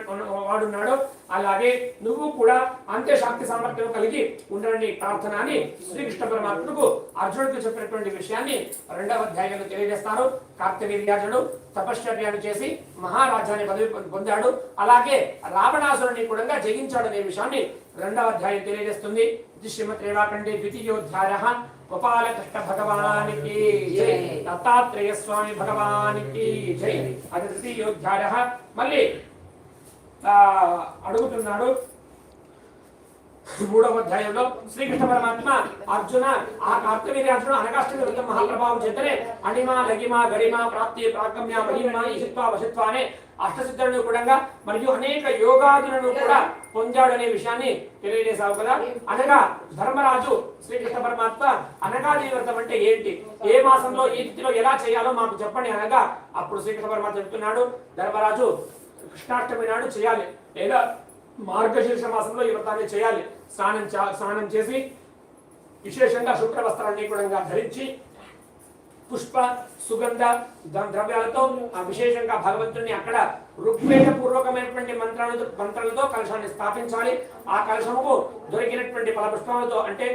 Speaker 4: వాడున్నాడో అలాగే నువ్వు కూడా అంతే శక్తి సామర్థ్యం కలిగి ఉండని ప్రార్థన అని శ్రీకృష్ణ పరమాత్మకు అర్జునుడికి చెప్పినటువంటి విషయాన్ని 2వ అధ్యాయంలో తెలియజేస్తారు. కార్తవీర్యార్జునుడు తపశ్చర్యాన్ని చేసి మహారాజ్యాన్ని పదవి పొందాడు, అలాగే రావణాసురుని కూడా జయించాడు అనే విషయాన్ని 2వ అధ్యాయం తెలియజేస్తుంది. శ్రీమద్ రేవాఖండే ద్వితీయోధ్యాయః. గోపాలకృష్ణ భగవానికి జై, దత్తాత్రేయ స్వామి భగవానికి జై. అది ద్వితీయోధ్యాయః. మళ్ళీ అడుగుతున్నాడు 3వ అధ్యాయంలో శ్రీకృష్ణ పరమాత్మ అర్జున ఆ కార్తవీర్యార్జునుడు అనగాష్టమి వృత్తం మహాప్రభావం చేతనే అణిమ లగిమ గరిమ ప్రాప్తి ప్రాగమ్య మహిమ ఈశిత్వ వశిత్వ అనే అష్టసిద్ధులను కూడా మరియు అనేక యోగాదులను కూడా పొందాడనే విషయాన్ని తెలియజేశావు కదా. అనగా ధర్మరాజు శ్రీకృష్ణ పరమాత్మ అనగాదేవి వ్రతం అంటే ఏంటి, ఏ మాసంలో ఈ తిథిలో ఎలా చేయాలో మాకు చెప్పండి అనగా అప్పుడు శ్రీకృష్ణ పరమాత్మ చెప్తున్నాడు, ధర్మరాజు కృష్ణాష్టమి నాడు చేయాలి లేదా మార్గశీర్ష మాసంలో ఈ వ్రతాన్ని చేయాలి. స్నానం చేసి విశేషంగా శుభ్ర వస్త్రాన్ని కూడా ధరించి పుష్ప సుగంధ ద్రవ్యాలతో విశేషంగా భగవంతుడిని అక్కడ ఋగ్వేద పూర్వకమైనటువంటి మంత్రాలతో కలశాన్ని స్థాపించాలి. ఆ కలశముకు దొరికినటువంటి ఫల పుష్పాలతో అంటే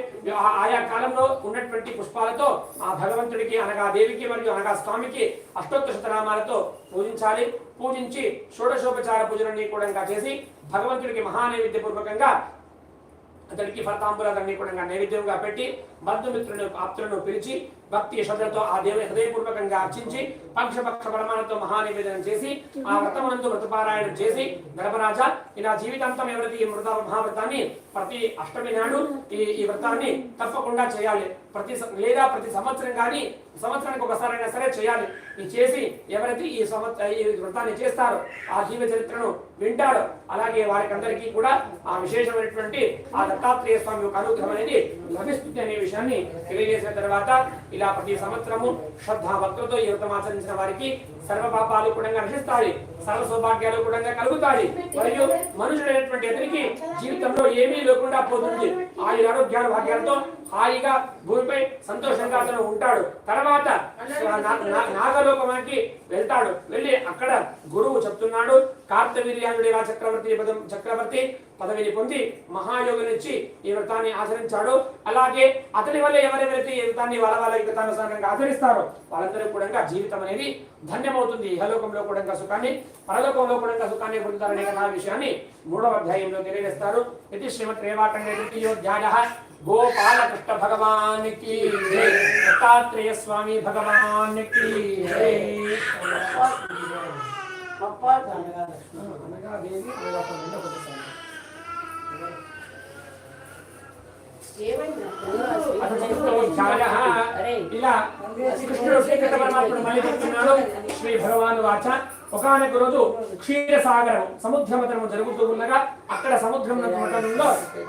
Speaker 4: ఆయా కాలంలో ఉన్నటువంటి పుష్పాలతో ఆ భగవంతుడికి అనగా దేవికి మరియు అనగా స్వామికి అష్టోత్తర శతనామాలతో పూజించాలి. పూజించి షోడశోపచార పూజలన్నీ కూడా చేసి భగవంతుడికి మహానైవేద్య పూర్వకంగా అతడికి ఫలతాంబూలాలన్నీ కూడా నైవేద్యంగా పెట్టి బంధుమిత్రులను ఆప్తులను పిలిచి భక్తి శ్రద్ధలతో ఆ దేవుని హృదయపూర్వకంగా అర్చించి పంక్షపక్ష బలమానంతో మహానివేదనం చేసి ఆ వ్రతమునందు వ్రతపారాయణం చేసి ధర్మరాజా ఇలా జీవితాంతం ఎవరైతే ఈ మహావ్రతాన్ని ప్రతి అష్టమి నాడు ఈ వ్రతాన్ని తప్పకుండా చేయాలి. ప్రతి సంవత్సరం కానీ సంవత్సరానికి ఒకసారైనా సరే చేయాలి. ఈ చేసి ఎవరైతే ఈ వ్రతాన్ని చేస్తారో ఆ జీవ చరిత్రను వింటాడో అలాగే వారికి అందరికీ కూడా ఆ విశేషమైనటువంటి ఆ దత్తాత్రేయ స్వామి యొక్క అనుగ్రహం అనేది లభిస్తుంది అనే విషయాన్ని తెలియజేసిన తర్వాత ఇలా ప్రతి సంవత్సరము శ్రద్ధా భక్తులతో ఈ వ్రతం ఆచరించిన వారికి సర్వ పాపాలు కూడా నశిస్తాయి, సర్వ సౌభాగ్యాలు కూడా కలుగుతాయి మరియు మనుషుడైనటువంటి అతనికి జీవితంలో ఏమీ లేకుండా పోతుంది. ఆయన ఆరోగ్యాలు భాగ్యాలతో హాయిగా భూమిపై సంతోషంగా అతను ఉంటాడు. తర్వాత నాగలోకానికి వెళ్తాడు. వెళ్ళి అక్కడ గురువు చెప్తున్నాడు, కార్తవీర్యార్జునుడు ఇలా చక్రవర్తి పదవిని పొంది మహాయోగునిచ్చి ఈ వ్రతాన్ని ఆచరించాడు. అలాగే అతని వల్ల ఎవరెవరైతే ఈ వ్రతాన్ని వాళ్ళ వ్రతానుసారంగా ఆచరిస్తారో వాళ్ళందరూ కూడా జీవితం అనేది ధన్యమవుతుంది. ఇహలోకంలో కూడా సుఖాన్ని పరలోకంలో కూడా సుఖాన్ని పొందుతారనే ఆ విషయాన్ని 3వ అధ్యాయంలో తెలియజేస్తారు. ఇది శ్రీమద్ రేవాఖండే ద్వితీయోధ్యాయః. గోపాలకృష్ణ భగవానికి జై, దత్తాత్రేయ స్వామి భగవానికి జై. ఇలా కృష్ణుడు శ్రీకృష్ణ పరమాత్ముడు మళ్ళీ చెప్తున్నాడు. శ్రీ భగవాను వాచ ఒకనొక రోజు క్షీరసాగరం సముద్రమతనము జరుగుతూ ఉండగా అక్కడ సముద్రం మతనంలో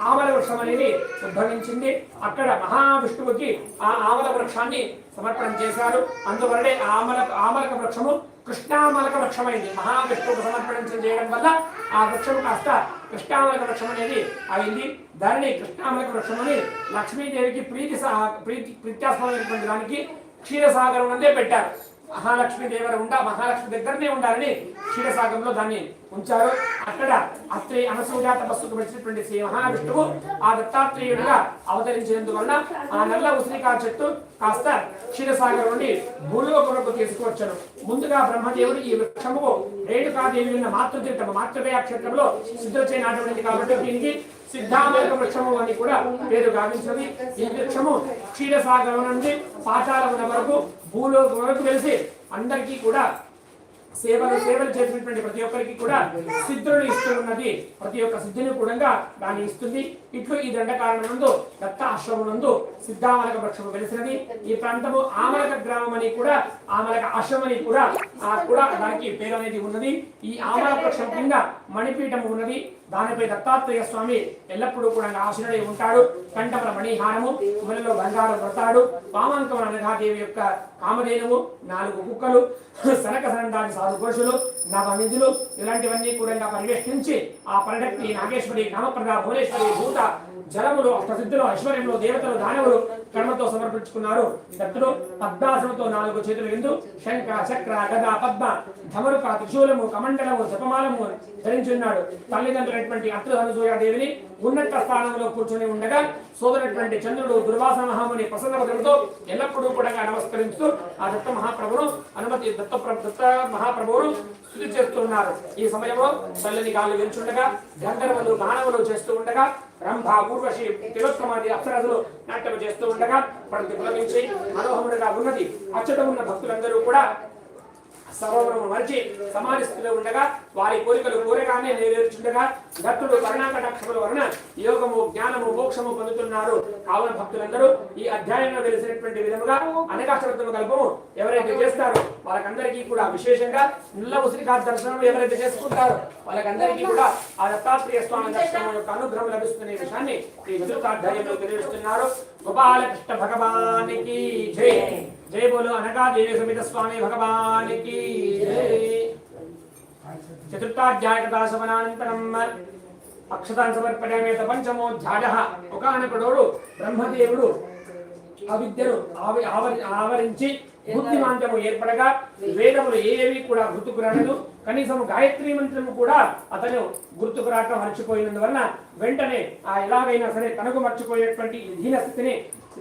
Speaker 4: ఆమల వృక్షం అనేది ఉద్భవించింది. అక్కడ మహావిష్ణువుకి ఆ ఆమల వృక్షాన్ని సమర్పణ చేశారు. అందువల్లనే ఆమలక వృక్షము కృష్ణామలక వృక్షమైంది. మహావిష్ణువుకు సమర్పణ చేయడం వల్ల ఆ వృక్షం కాస్త కృష్ణామలక వృక్షం అనేది అయింది. దానిని కృష్ణామలక వృక్షం అని లక్ష్మీదేవికి ప్రీత్యాస్పదమైనటువంటి దానికి క్షీరసాగరం అందే పెట్టారు. మహాలక్ష్మి మహాలక్ష్మి దగ్గరనే ఉండాలని క్షీరసాగరంలో దాన్ని ఉంచారు. అక్కడ అత్రి అనసూయ తపస్సుకు వచ్చినటువంటి శ్రీ మహావిష్ణువు ఆ దత్తాత్రేయుడిగా అవతరించినందువల్ల ఆ నల్ల ఉసిరికా చెట్టు కాస్త క్షీరసాగరం నుండి భూలోకములకు తీసుకువచ్చారు. ముందుగా బ్రహ్మదేవుడు ఈ వృక్షము రేణుకాదేవి ఉన్న మాతృగయ క్షేత్రంలో సిద్ధులచే నాటబడింది కాబట్టి దీనికి సిద్ధామలక వృక్షము అని కూడా పేరు గావించినది. ఈ వృక్షము క్షీరసాగరం నుండి పాతాళమున వరకు భూలోకం వరకు వెలిసి అందరికీ కూడా సేవలు చేసినటువంటి ప్రతి ఒక్కరికి కూడా సిద్ధులను ఇస్తూ ఉన్నది. ప్రతి ఒక్క సిద్ధిని కూడా దాన్ని ఇస్తుంది. ఇట్లు ఈ దండకారణందు దత్త ఆశ్రమనందు సిద్ధామలక వృక్షము వెలిసినది. ఈ ప్రాంతము ఆమలక గ్రామం అని కూడా ఆమలక ఆశ్రమం అని కూడా దానికి పేరు అనేది ఉన్నది. ఈ ఆమలక వృక్షం కింద మణిపీఠం ఉన్నది. దానిపై దత్తాత్రేయ స్వామి ఎల్లప్పుడూ కూడా ఆశీనుడై ఉంటాడు. కంఠముల మణిహారము, కుమలలో బంగారం పడతాడు. వామాంకం అనగాదేవి యొక్క కామధేనువు, 4 కుక్కలు, సనక సనందాది సాధు పురుషులు, నవనిధులు ఇలాంటివన్నీ కూడా పరివేష్టించి ఆ పరిణక్తి నాగేశ్వరి, కామప్రద, భువనేశ్వరి, భూత జలములు, అష్టసిద్ధులు, ఐశ్వర్యములు, దేవతలు, దానవులు కర్మతో సమర్పించుకున్నారు. దత్తుడు పద్మాసనంతో 4 చేతులు ఎందు శంఖ, చక్ర, గద, పద్మ, ధమరుక, త్రిశూలము, కమండలము, జపమాలము ధరించున్నాడు. తల్లిదండ్రులైనటువంటి అత్రుధనుసూయాదేవిని ఉన్నత స్థానంలో కూర్చొని ఉండగా సోదరైనటువంటి చంద్రుడు దుర్వాస మహాముని ప్రసన్నవదనంతో ఎల్లప్పుడూ కూడా నమస్కరిస్తూ ఆ దత్త మహాప్రభును దత్త మహాప్రభువును స్తుతి చేస్తున్నారు. ఈ సమయంలో తల్లిని గాలు వెలుచుండగా గంధర్వులు గానములు చేస్తూ ఉండగా రంభ, ఊర్వశి, తిలోత్తమాది అప్సరసులు నాట్యం చేస్తూ ఉండగా ప్రతి పులకించి మనోహముడుగా ఉన్నది. అచ్చట ఉన్న భక్తులందరూ కూడా సర్వమును మరిచి సమాధి స్థితిలో ఉండగా వారి కోరికలు కోరగానే నెరవేర్చుండగా దత్తుడు కరుణాకటాక్షముల వలన యోగము, జ్ఞానము, మోక్షము పొందుతున్నారు. కావున భక్తులందరూ ఈ అధ్యాయంలో తెలిసినటువంటి విధముగా అనగాష్టము కల్పము ఎవరైతే చేస్తారో వాళ్ళకందరికీ కూడా విశేషంగా నుల్ల ఉసిరికా దర్శనం ఎవరైతే చేసుకుంటారో వాళ్ళకందరికీ కూడా ఆ దత్తాత్రేయ స్వామి దర్శనం యొక్క అనుగ్రహం లభిస్తున్న విషయాన్ని ఈ చతుర్థాధ్యాయంలో తెలియజేస్తున్నారు. గోపాలకృష్ణ భగవానికి జై. జై బోలో అనగాదేవి సమిత స్వామి భగవానికి జై. చతుర్థాధ్యాయ కథాశమనానంతరం అక్షతాన్ సమర్పణమేత పంచమోధ్యాయ. ఒకానొకడు బ్రహ్మదేవుడు అవిద్యను ఆవరించి బుద్ధిమాంద్యము ఏర్పడగా వేదములు ఏవి కూడా గుర్తుకు రాలేదు. కనీసం గాయత్రి మంత్రము కూడా అతను గుర్తుకు రాక మర్చిపోయినందువలన వెంటనే ఎలాగైనా సరే తనకు మర్చిపోయినటువంటి దీన స్థితిని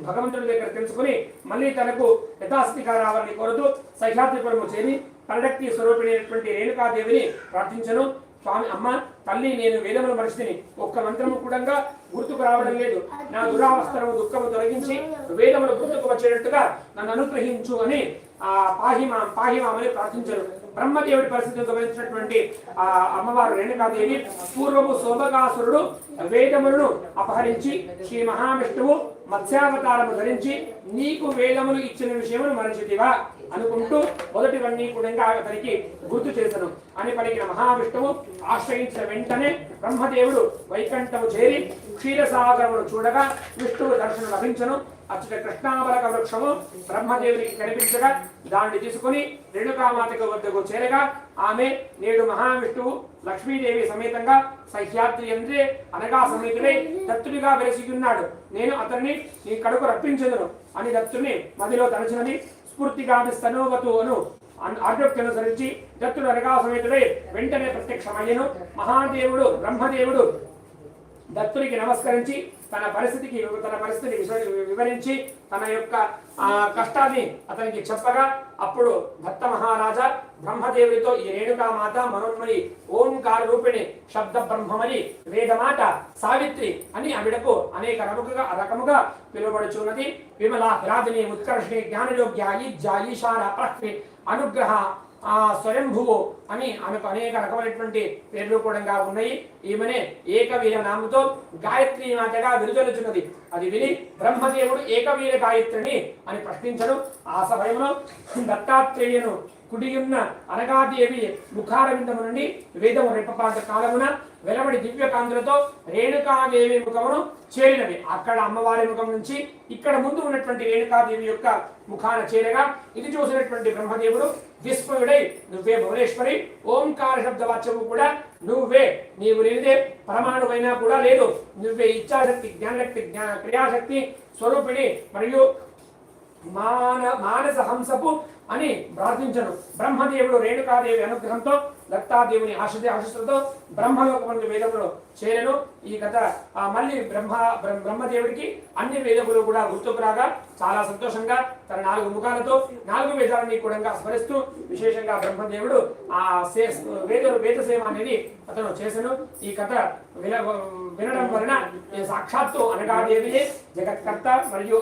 Speaker 4: భగవంతుడి దగ్గర తెలుసుకుని మళ్ళీ తనకు యథాస్థితిగా రావాలని కోరుతూ సహ్యాద్రిపురము చేరి పరిణక్తి స్వరూపిణైనటువంటి రేణుకాదేవిని ప్రార్థించను. స్వామి, అమ్మ తల్లి, నేను వేదములు మరిచితిని, ఒక్క మంత్రము కూడా గుర్తుకు రావడం లేదు. నా దురావస్థను దుఃఖము తొలగించి వేదములు గుర్తుకు వచ్చేటట్టుగా నన్ను అనుగ్రహించు అని పాహిమామని ప్రార్థించరు. బ్రహ్మదేవుడి పరిస్థితిని గమనించినటువంటి ఆ అమ్మవారు రేణుకాదేవి పూర్వము సోమగాసురుడు వేదములను అపహరించి శ్రీ మహావిష్ణువు మత్స్యావతారము ధరించి నీకు వేదములు ఇచ్చిన విషయమును మరచితివా అనుకుంటూ మొదటివన్నీ కూడా అతనికి గుర్తు చేసను అని పలికిన మహావిష్ణువు ఆశ్రయించిన వెంటనే బ్రహ్మదేవుడు వైకుంఠము చేరి క్షీరసాగరమును చూడగా విష్ణువు దర్శనం లభించను. అచ్చట కృష్ణాబలక వృక్షము బ్రహ్మదేవునికి కనిపించగా దాన్ని తీసుకుని రేణుకామాతకు వద్దకు చేరగా ఆమె నేడు మహావిష్ణువు లక్ష్మీదేవి సమేతంగా సహ్యాద్రి అందే అనగా సమేతుడై దత్తుడిగా వెలసియున్నాడు. నేను అతన్ని నీ కడుకు రప్పించెదను అని దత్తుని మదిలో తలచినది. స్ఫూర్తిగా స్తనోవతు అను ఆజ్ఞనుసరించి దత్తుడు అనగా సమేతుడై వెంటనే ప్రత్యక్షమయ్యను. మహాదేవుడు బ్రహ్మదేవుడు దత్తునికి నమస్కరించి తన పరిస్థితిని వివరించి తన యొక్క కష్టాన్ని అతనికి చెప్పగా అప్పుడు దత్త మహారాజా బ్రహ్మదేవుడితో ఈ రేణుకామాత మనోన్మణి ఓంకార రూపిణి శబ్ద బ్రహ్మమని వేదమాట సావిత్రి అని ఆవిడకు అనేక రకముగా పిలువబడుచున్నది. విమల విరాధిని ఉత్కర్షిణి జ్ఞానయోగ్య ఈశార ప్రహ్వి అనుగ్రహ స్వయంభువు అని ఆమెకు అనేక రకమైనటువంటి పేర్లు కూడా ఉన్నాయి. ఈమెనే ఏకవీర నామంతో గాయత్రి మాతగా విరుదలుచున్నది. అది విని బ్రహ్మదేవుడు ఏకవీర గాయత్రిని అని ప్రశ్నించడు. ఆ సమయంలో దత్తాత్రేయును కుడియున్న అనగాదేవి ముఖారవిందము నుండి వేదము రెప్పపాట కాలమున వెలబడి దివ్యకాంతులతో రేణుకాదేవి ముఖమును చేరినవి. అక్కడ అమ్మవారి ముఖం నుంచి ఇక్కడ ముందు ఉన్నటువంటి రేణుకాదేవి యొక్క ముఖాన చేరగా ఇది చూసినటువంటి బ్రహ్మదేవుడు విస్మయుడై నువ్వే భువనేశ్వరి, ఓంకార శబ్దవాచ్యము కూడా నువ్వే, నీవు లేనిదే పరమాణువైనా కూడా లేదు, నువ్వే ఇచ్ఛాశక్తి, జ్ఞానశక్తి, క్రియాశక్తి స్వరూపిణి మరియు మానస హంసపు అని ప్రార్థించను. బ్రహ్మదేవుడు రేణుకాదేవి అనుగ్రహంతో దత్తాదేవుని ఆశీస్సులతో బ్రహ్మలోకములకు వేదములు చేరను. ఈ కథ మళ్ళీ బ్రహ్మదేవుడికి అన్ని వేదములు కూడా గుర్తుకు రాగా చాలా సంతోషంగా తన 4 ముఖాలతో 4 వేదాలని కూడా స్మరిస్తూ విశేషంగా బ్రహ్మదేవుడు ఆ వేద సేవ అనేది అతను చేసను. ఈ కథ వినడం వలన సాక్షాత్తు అనగాదేవియే జగత్కర్త మరియు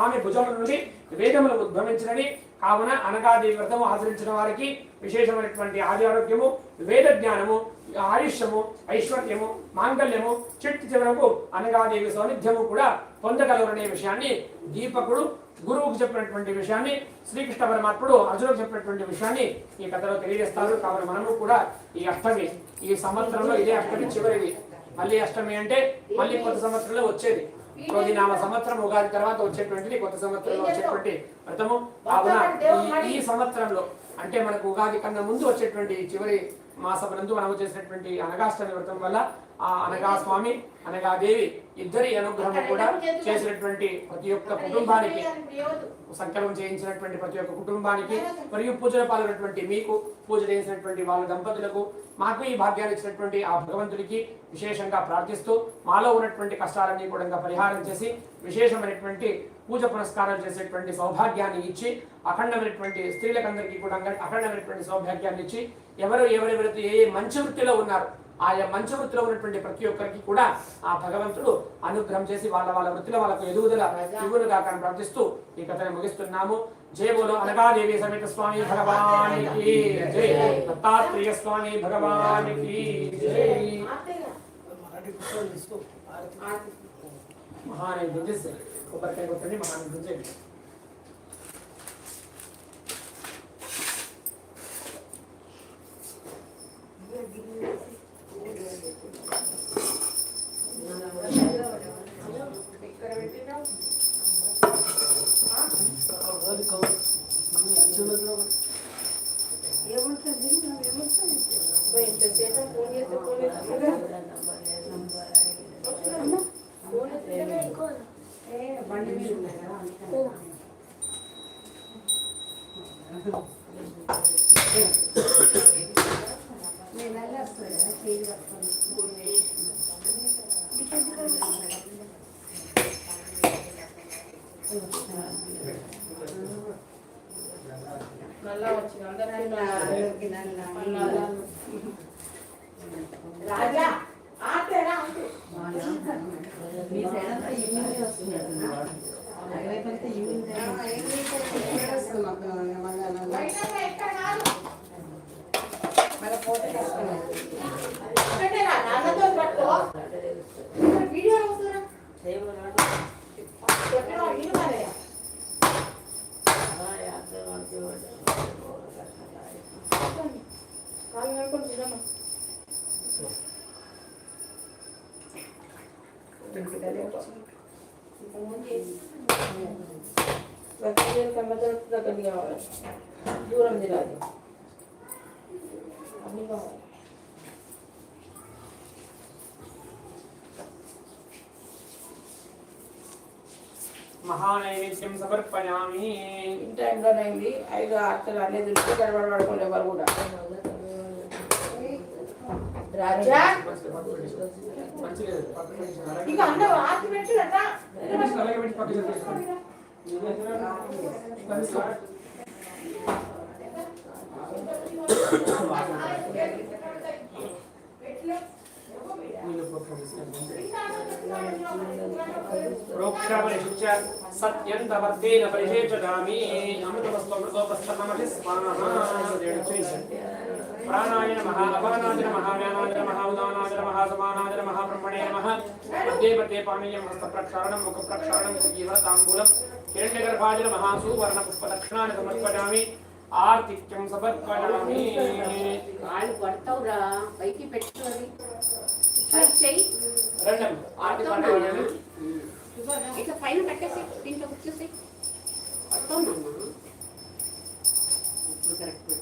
Speaker 4: ఆమె భుజముల నుండి వేదములు ఉద్భవించినవి. కావున అనగాదేవి వ్రతము ఆచరించిన వారికి విశేషమైనటువంటి ఆరోగ్యము, వేద జ్ఞానము, ఆయుష్యము, ఐశ్వర్యము, మాంగళ్యము చివరకు అనగాదేవి సాన్నిధ్యము కూడా పొందగలరనే విషయాన్ని దీపకుడు గురువుకు చెప్పినటువంటి విషయాన్ని శ్రీకృష్ణ పరమాత్ముడు అర్జునుకు చెప్పినటువంటి విషయాన్ని ఈ కథలో తెలియజేస్తారు. కావున మనము కూడా ఈ అష్టమి, ఈ సంవత్సరంలో ఇదే అష్టమి చివరిది. మళ్ళీ అష్టమి అంటే మళ్ళీ కొత్త సంవత్సరంలో వచ్చేది. క్రోధినామ సంవత్సరం ఉగాది తర్వాత వచ్చేటువంటిది కొత్త సంవత్సరంలో వచ్చేటువంటి వ్రతము. కావున ఈ సంవత్సరంలో అంటే మనకు ఉగాది కన్నా ముందు వచ్చేటువంటి చివరి మాసమునందు మనము చేసినటువంటి అనగాష్టమి వ్రతం వల్ల ఆ అనగా స్వామి అనగా దేవి ఇద్దరి అనుగ్రహం కూడా చేసినటువంటి ప్రతి ఒక్క కుటుంబానికి, సంకల్పం చేయించినటువంటి ప్రతి ఒక్క కుటుంబానికి మరియు పూజలు పాల్గొన్నటువంటి మీకు, పూజ చేసినటువంటి వాళ్ళ దంపతులకు, మాకు ఈ భాగ్యాన్ని ఇచ్చినటువంటి ఆ భగవంతుడికి విశేషంగా ప్రార్థిస్తూ మాలో ఉన్నటువంటి కష్టాలన్నీ కూడా పరిహారం చేసి విశేషమైనటువంటి పూజ పునస్కారాలు చేసేటువంటి సౌభాగ్యాన్ని ఇచ్చి అఖండమైనటువంటి స్త్రీలకందరికీ కూడా అఖండమైనటువంటి సౌభాగ్యాన్ని ఇచ్చి ఎవరెవరైతే ఏ మంచి వృత్తిలో ఉన్నారు ఆయా మంచి వృత్తిలో ఉన్నటువంటి ప్రతి ఒక్కరికి కూడా ఆ భగవంతుడు అనుగ్రహం చేసి వాళ్ళ వృత్తిలో వాళ్ళకు ఎదుగుదల ఇవ్వనుగా ప్రార్థిస్తూ ఈ కథను ముగిస్తున్నాము. జయ బోలో అనగాదేవి సమేత స్వామి భగవానికి జై, దత్తాత్రేయ స్వామి భగవానికి జై. మహానైవేద్యం కొబ్బరికాయ కొట్టండి, మహానైవేద్యం.
Speaker 2: రాజా ఆటేరా వీడియో దూరం తిరాలి అన్ని కావాలి.
Speaker 4: మహానైవేద్యం సమర్పయామి.
Speaker 2: ఇన్ టైంలోనైంది 5 ఆర్తలు అనేది గడబడబడుకోండి ఎవరు కూడా. రాజా ఇక అందరూ ఆర్తి పెట్టిరట
Speaker 4: సత్యంతవర్తేన పరిశేషగామి అమృతమస్తమృతోపస్తమమహి స్వాహా. ప్రాణాయ నమః, అపానాయ నమః, వ్యానాయ నమః, ఉదానాయ నమః, సమానాయ నమః, బ్రహ్మణే నమః. మధ్యే మధ్యే పానీయం హస్తప్రక్షాళనం ముఖప్రక్షాళనం కుర్యీవతాంబూలం హిరణ్యగర్భాయ నమః. సువర్ణ పుష్పదక్షిణాన్ని సమర్పయామి. ఆర్తిక్యం సమర్పయామి.
Speaker 3: కాళ్ళు పడతావురా, పైకి పెట్టుకోవాలి. చెయ్యి
Speaker 4: రెండం ఆర్తి పడతాను.
Speaker 3: ఇట్లా పైన కట్టేసి దీంట్లో కూర్చేసి పడతావునమ్మా. ఇప్పుడు కరెక్ట్.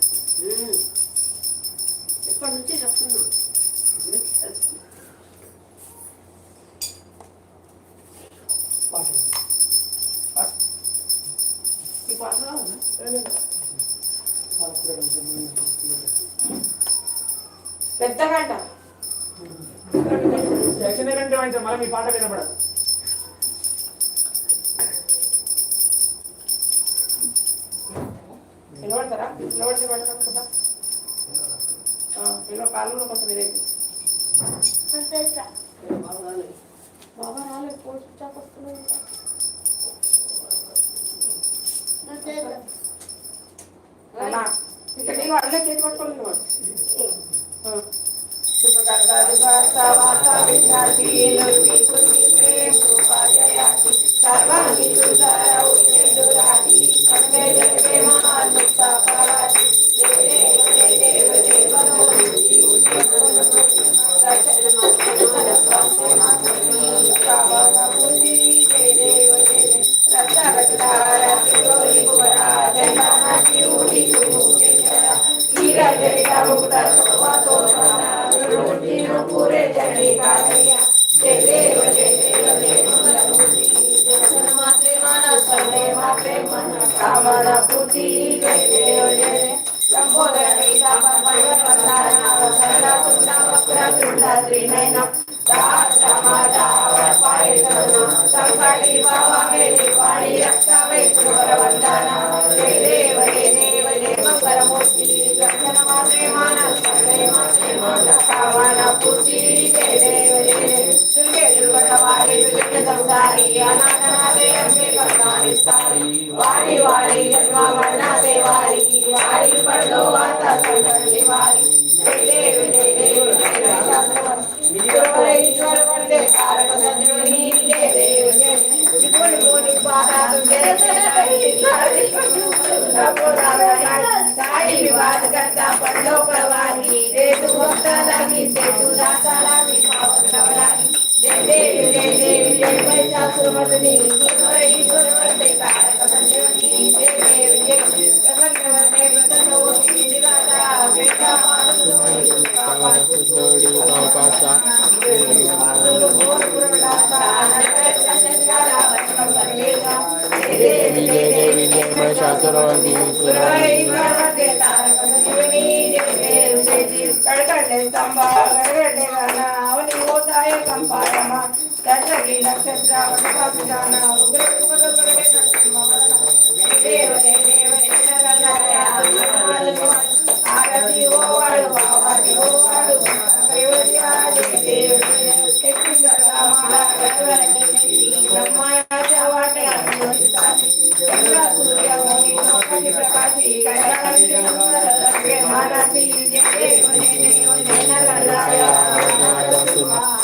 Speaker 3: ఎప్పటి నుంచే చెప్తున్నా. ఈ పాట కావాలా?
Speaker 2: పెద్ద గంట
Speaker 4: దక్షిణ గంట వాయించాం, మళ్ళీ మీ పాట వినపడదు.
Speaker 2: నిలబడతారా? నిలబడితే పడకుండా కాళ్ళు కొంచెం ఇదైతే బాబా రాలేదు. ఫోన్ స్విచ్ ఆఫ్ వస్తున్నాయి. ఇక్కడ నేను అట్లా చేతి పట్టుకోలేదు వాడు. पूरे जय देव जय देव मात्रे मानस सर्वे मात्रे मन कामना पूर्ति जय देव जय लंबोदर वैदाना सरला सुंदा वक्र सुंदा त्रिनयना संकटी बाबा मेरी वाणी रक्षा वैष्णवर वंदना जय देव जय मंगलमूर्ति दर्शन मात्रे मानस सर्वे मात्रे मन कामना पूर्ति जय देव जय दुर्गे दुर्गटवारी दुर्गे संसारी अनाथनाथे अम्बे करुणानिस्तारी वाणी वाणी जन्म मरना देवारी वाणी पर दो आता संकट निवारी जय देव जय ईश्वर वंदे तारक संजीवनी जय देव जय त्रिपुर मुनि पादात जय साई विवाद करता पडलो प्रवाही ते तू भक्त लागी ते तू दाता लागी पावन लागी जय देव जय देव जय महिषासुरमर्दिनी ईश्वर वंदे तारक संजीवनी जय देव जय प्रसन्न वंदे प्रसन्न होती दिवाता बेटा आरती ओ वाळू बाबाजी ओ वाळू कैवल्या जय देव एकतीस माला ब्रह्माच्या वाट्यात चंद्र सूर्य मोहिनी प्रकाशी कैलाशी महाराजी जय देव जय देव जय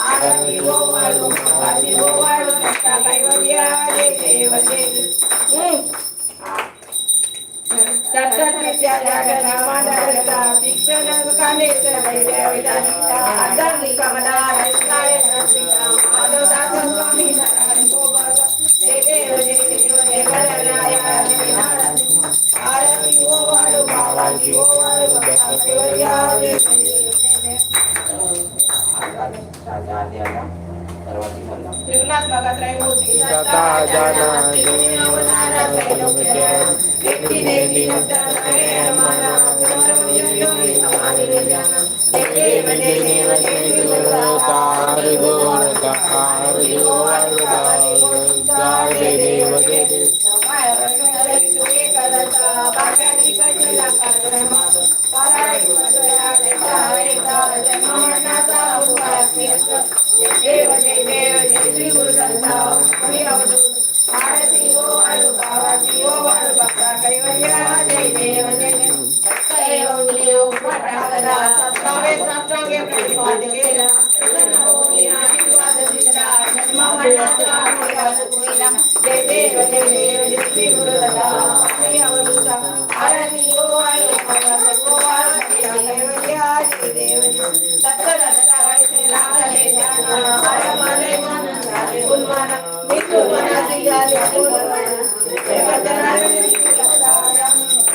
Speaker 2: आरती ओ वाळू बाबाजी ओ वाळू कैवल्या जय देव जय शिक्षण कामेश्वर वैद्यविदानिता आदरणी कमला हरिताय स्वामी नारायण जय देव जय देव जय गणनाय आरती ओ वाळू बाबाजी ओ वाळू कैवल्या जय त्रिगुणात भगत्रय मूर्ती दाता जाना व्यक्तीने माना जय देव जय श्री गुरु दत्ता आरती ओ वाळू बाबाजी ओ वाळू भक्ता कैवल्या जय देव जय साष्टांगे प्रतिपाद केला आशीर्वाद दिला जय देव जय देव जय श्री गुरु दत्ता आरती ओ वाळू बाबाजी ओ वाळू कैवल्या जय देव दत्त दत्ता वैसे लागले जाना हर माने मन राजे गुणमाना मित्र मनासी गाले गुणमाना जय वदनारे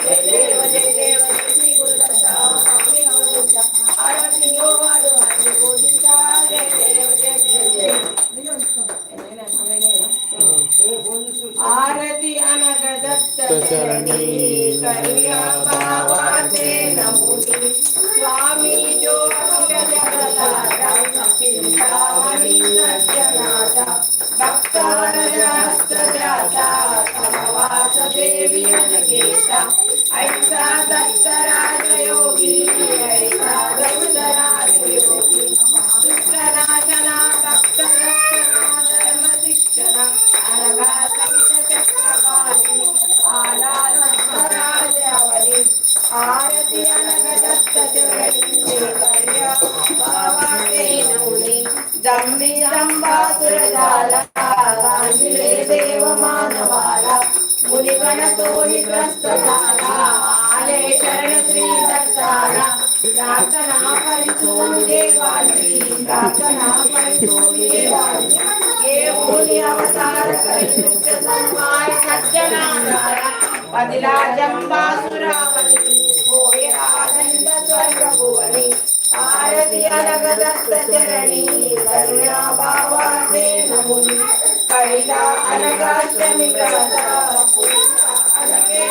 Speaker 2: जय देव जय देव श्री गुरु दत्ता अपनी अवधूता आरती ओ वाळू हरि गोविंदा जय देव जय जय आरती अनग दत्त चरणी करिया भावाचे नमोनी स्वामी जो अखिल जगदाता चिंतामणी सज्जनाता भक्तवरदास्त दाता समवास देवी अनकेता ऐसा दत्तराज योगी ऐसा दत्तराज योगी कृष्णराजना भक्त रक्षणा धर्म शिक्षणा अनघा संत चक्रपाणी आला दत्तराज अवनी आरती अनघ दत्त चरणी करिया बाबाचे नवनी जम्बी जंबासुर झाला गांजिले देव मानवाला मुनिगण तोही त्रस्त झाला आले शरण श्री दत्ताला ప్రార్థనా పరిచూడు దేవానికి ప్రార్థనా పరిచూడు దేవానికి ఏ మూలి అవతార పరిశుద్ధ సన్మాయ సజ్జనారాయ పదిలా జంబాసురావళి ఓయ ఆనంద స్వర్గభువని ఆరతి అనగదత్త చరణి కరుణా భావాసే నముని కైలా అనగాష్టమి వ్రత అనగే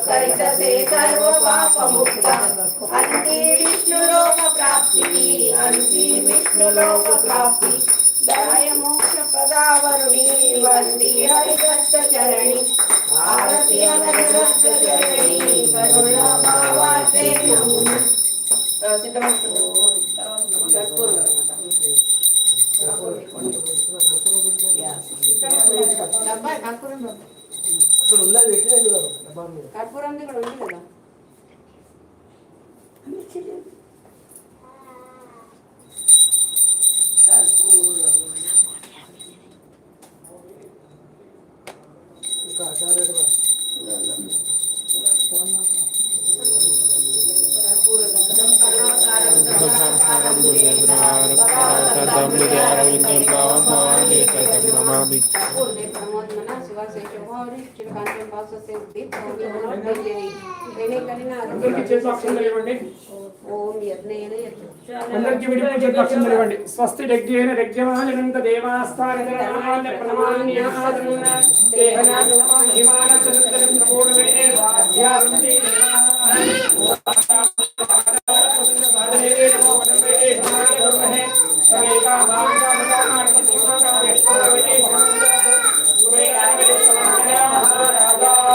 Speaker 2: కరితసే సర్వ పాపముక్త అంతి విష్ణులోక ప్రాప్తి అంతి విష్ణులోక ప్రాప్తి దయ మోక్ష ప్రదావరుణి వంది హరిదత్త చరణి ఆరతి అనగదత్త చరణి కరుణా భావాసే నముని
Speaker 1: అక్కడ ఉన్నది పెట్టినా చూడాలి డబ్బా మీద.
Speaker 3: కర్పూరం ఇక్కడ ఉంది కదా.
Speaker 1: ఇంకా ఆచార్యుడు వాడు.
Speaker 4: అందరికీ చేతులు అక్షంతలు ఇవ్వండి. అందరికీ విడిపోయి చేతులు అక్షంతలు ఇవ్వండి. స్వస్తి యజ్ఞేన యజ్ఞమానంత దేవాస్తారణ ప్రమాణ్యాదన్న దేహనాథ హిమానచంద్రం ప్రమోణమే అధ్యాత్మే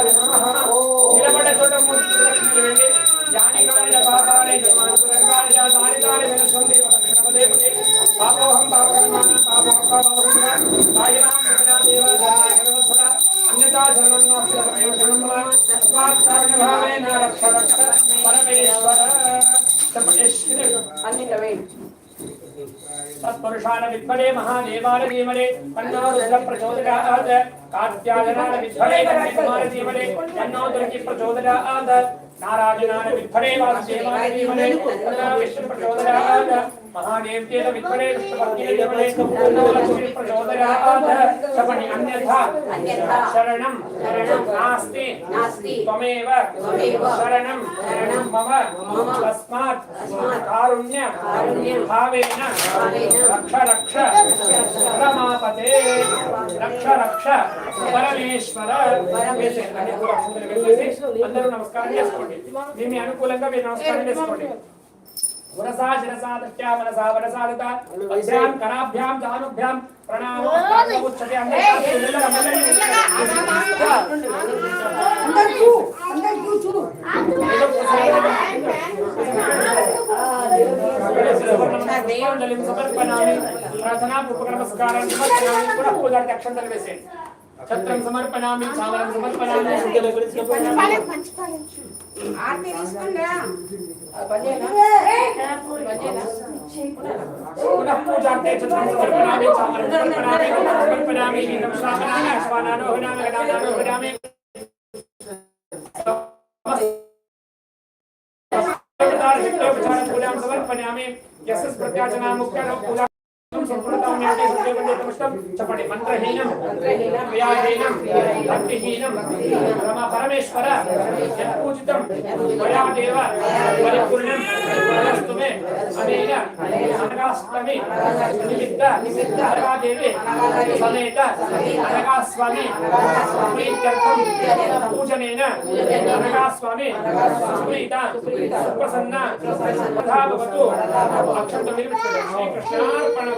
Speaker 4: నిలబడ్డ చోట మూడు లక్ష్మీలు వెళ్ళి యానికాయ పాపాలే జన్మాంతరకాయ దానికాయ వినశంతి వదక్షణపదే పాపోహం పాపకర్మాణ పాపోహం పాపకర్మాణ సాయిరాం కృష్ణ దేవాదాయ కరవత్సల అన్యతా శరణం నాస్తి శరణం తస్మాత్ కారణభావేన రక్ష రక్ష పరమేశ్వర సర్వేశ్వర అన్నిటవే तत्पुरुषान विद्मने महादेवान धीमने तन्नो रुद्र प्रचोदयात् कात्यायनान विद्मने गणेशकुमार धीमने तन्नो दुर्गी प्रचोदयात् नारायणान विद्मने वासुदेवान धीमने तन्नो विष्णु प्रचोदयात् महादेव्येन विद्मने विष्णुपत्नी धीमने तन्नो लक्ष्मी प्रचोदयात् शपनि अन्यथा शरणं नास्ति त्वमेव शरणं मम तस्मात् कारुण्य भावेन रक्ष रक्ष रमापते रक्ष रक्ष పరమేశ్వర. అందరూ నమస్కారం చేసుకోండి. మీ అనుకూలంగా మీరు నమస్కారం చేసుకోండి. వరసా శిరసా దృష్ట్యా మనసా వరసాదత వజ్రాం కరాభ్యాం జానుభ్యాం ప్రణామో ఉచ్యతే. సమర్పణామి ప్రార్థనా పూర్వక నమస్కారం సమర్పణామి పునః పూజార్థి అక్షంతలు వేసేయండి. ఛత్రం సమర్పణామి చామరం సమర్పణామి పునః పూజార్థి ఛత్రం సమర్పణామి చామరం సమర్పణామి సమర్పణామి గీతం శ్రావణామి అశ్వానారోహణామి గణానారోహణామి पूजां समर्पयामि. यस्य प्रत्याचना मुख्य पूजा संपूर्णतां याति सत्यवन्दतमष्टं चपटे मंत्रहीनं क्रियाहीनं भक्तिहीनं रमा परमेश्वर यत्पूजितं मया देव परिपूर्णं तदस्तु मे अनेन अनगाष्टमी निमित्त अनगादेवी समेत अनगास्वामी प्रीत्यर्थं पूजनेन अनगास्वामी सुप्रीता सुप्रसन्न तथा भवतु. अक्षंतं निर्मितं श्रीकृष्णार्पणमस्तु.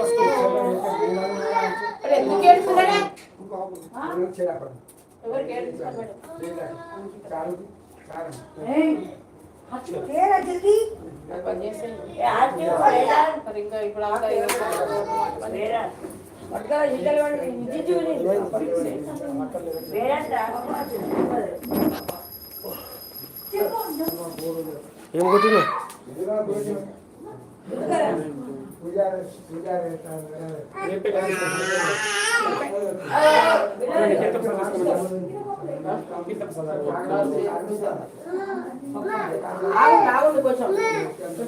Speaker 2: అరే ఎందుకు ఏడుస్తున్నాడే? ఎవరికి ఏడుస్తున్నాడు? ఏయ్ హచ్చు తేరా జల్దీ పనిచేసే ఆర్టీ వాడేరా ఇంకా ఇప్పుడు ఆట వేరా అక్కడ ఇద్దరు వాడు విజిజుని వేరా
Speaker 1: ఏం కొట్టినా
Speaker 4: पूजा
Speaker 3: ఆగండి కొంచెం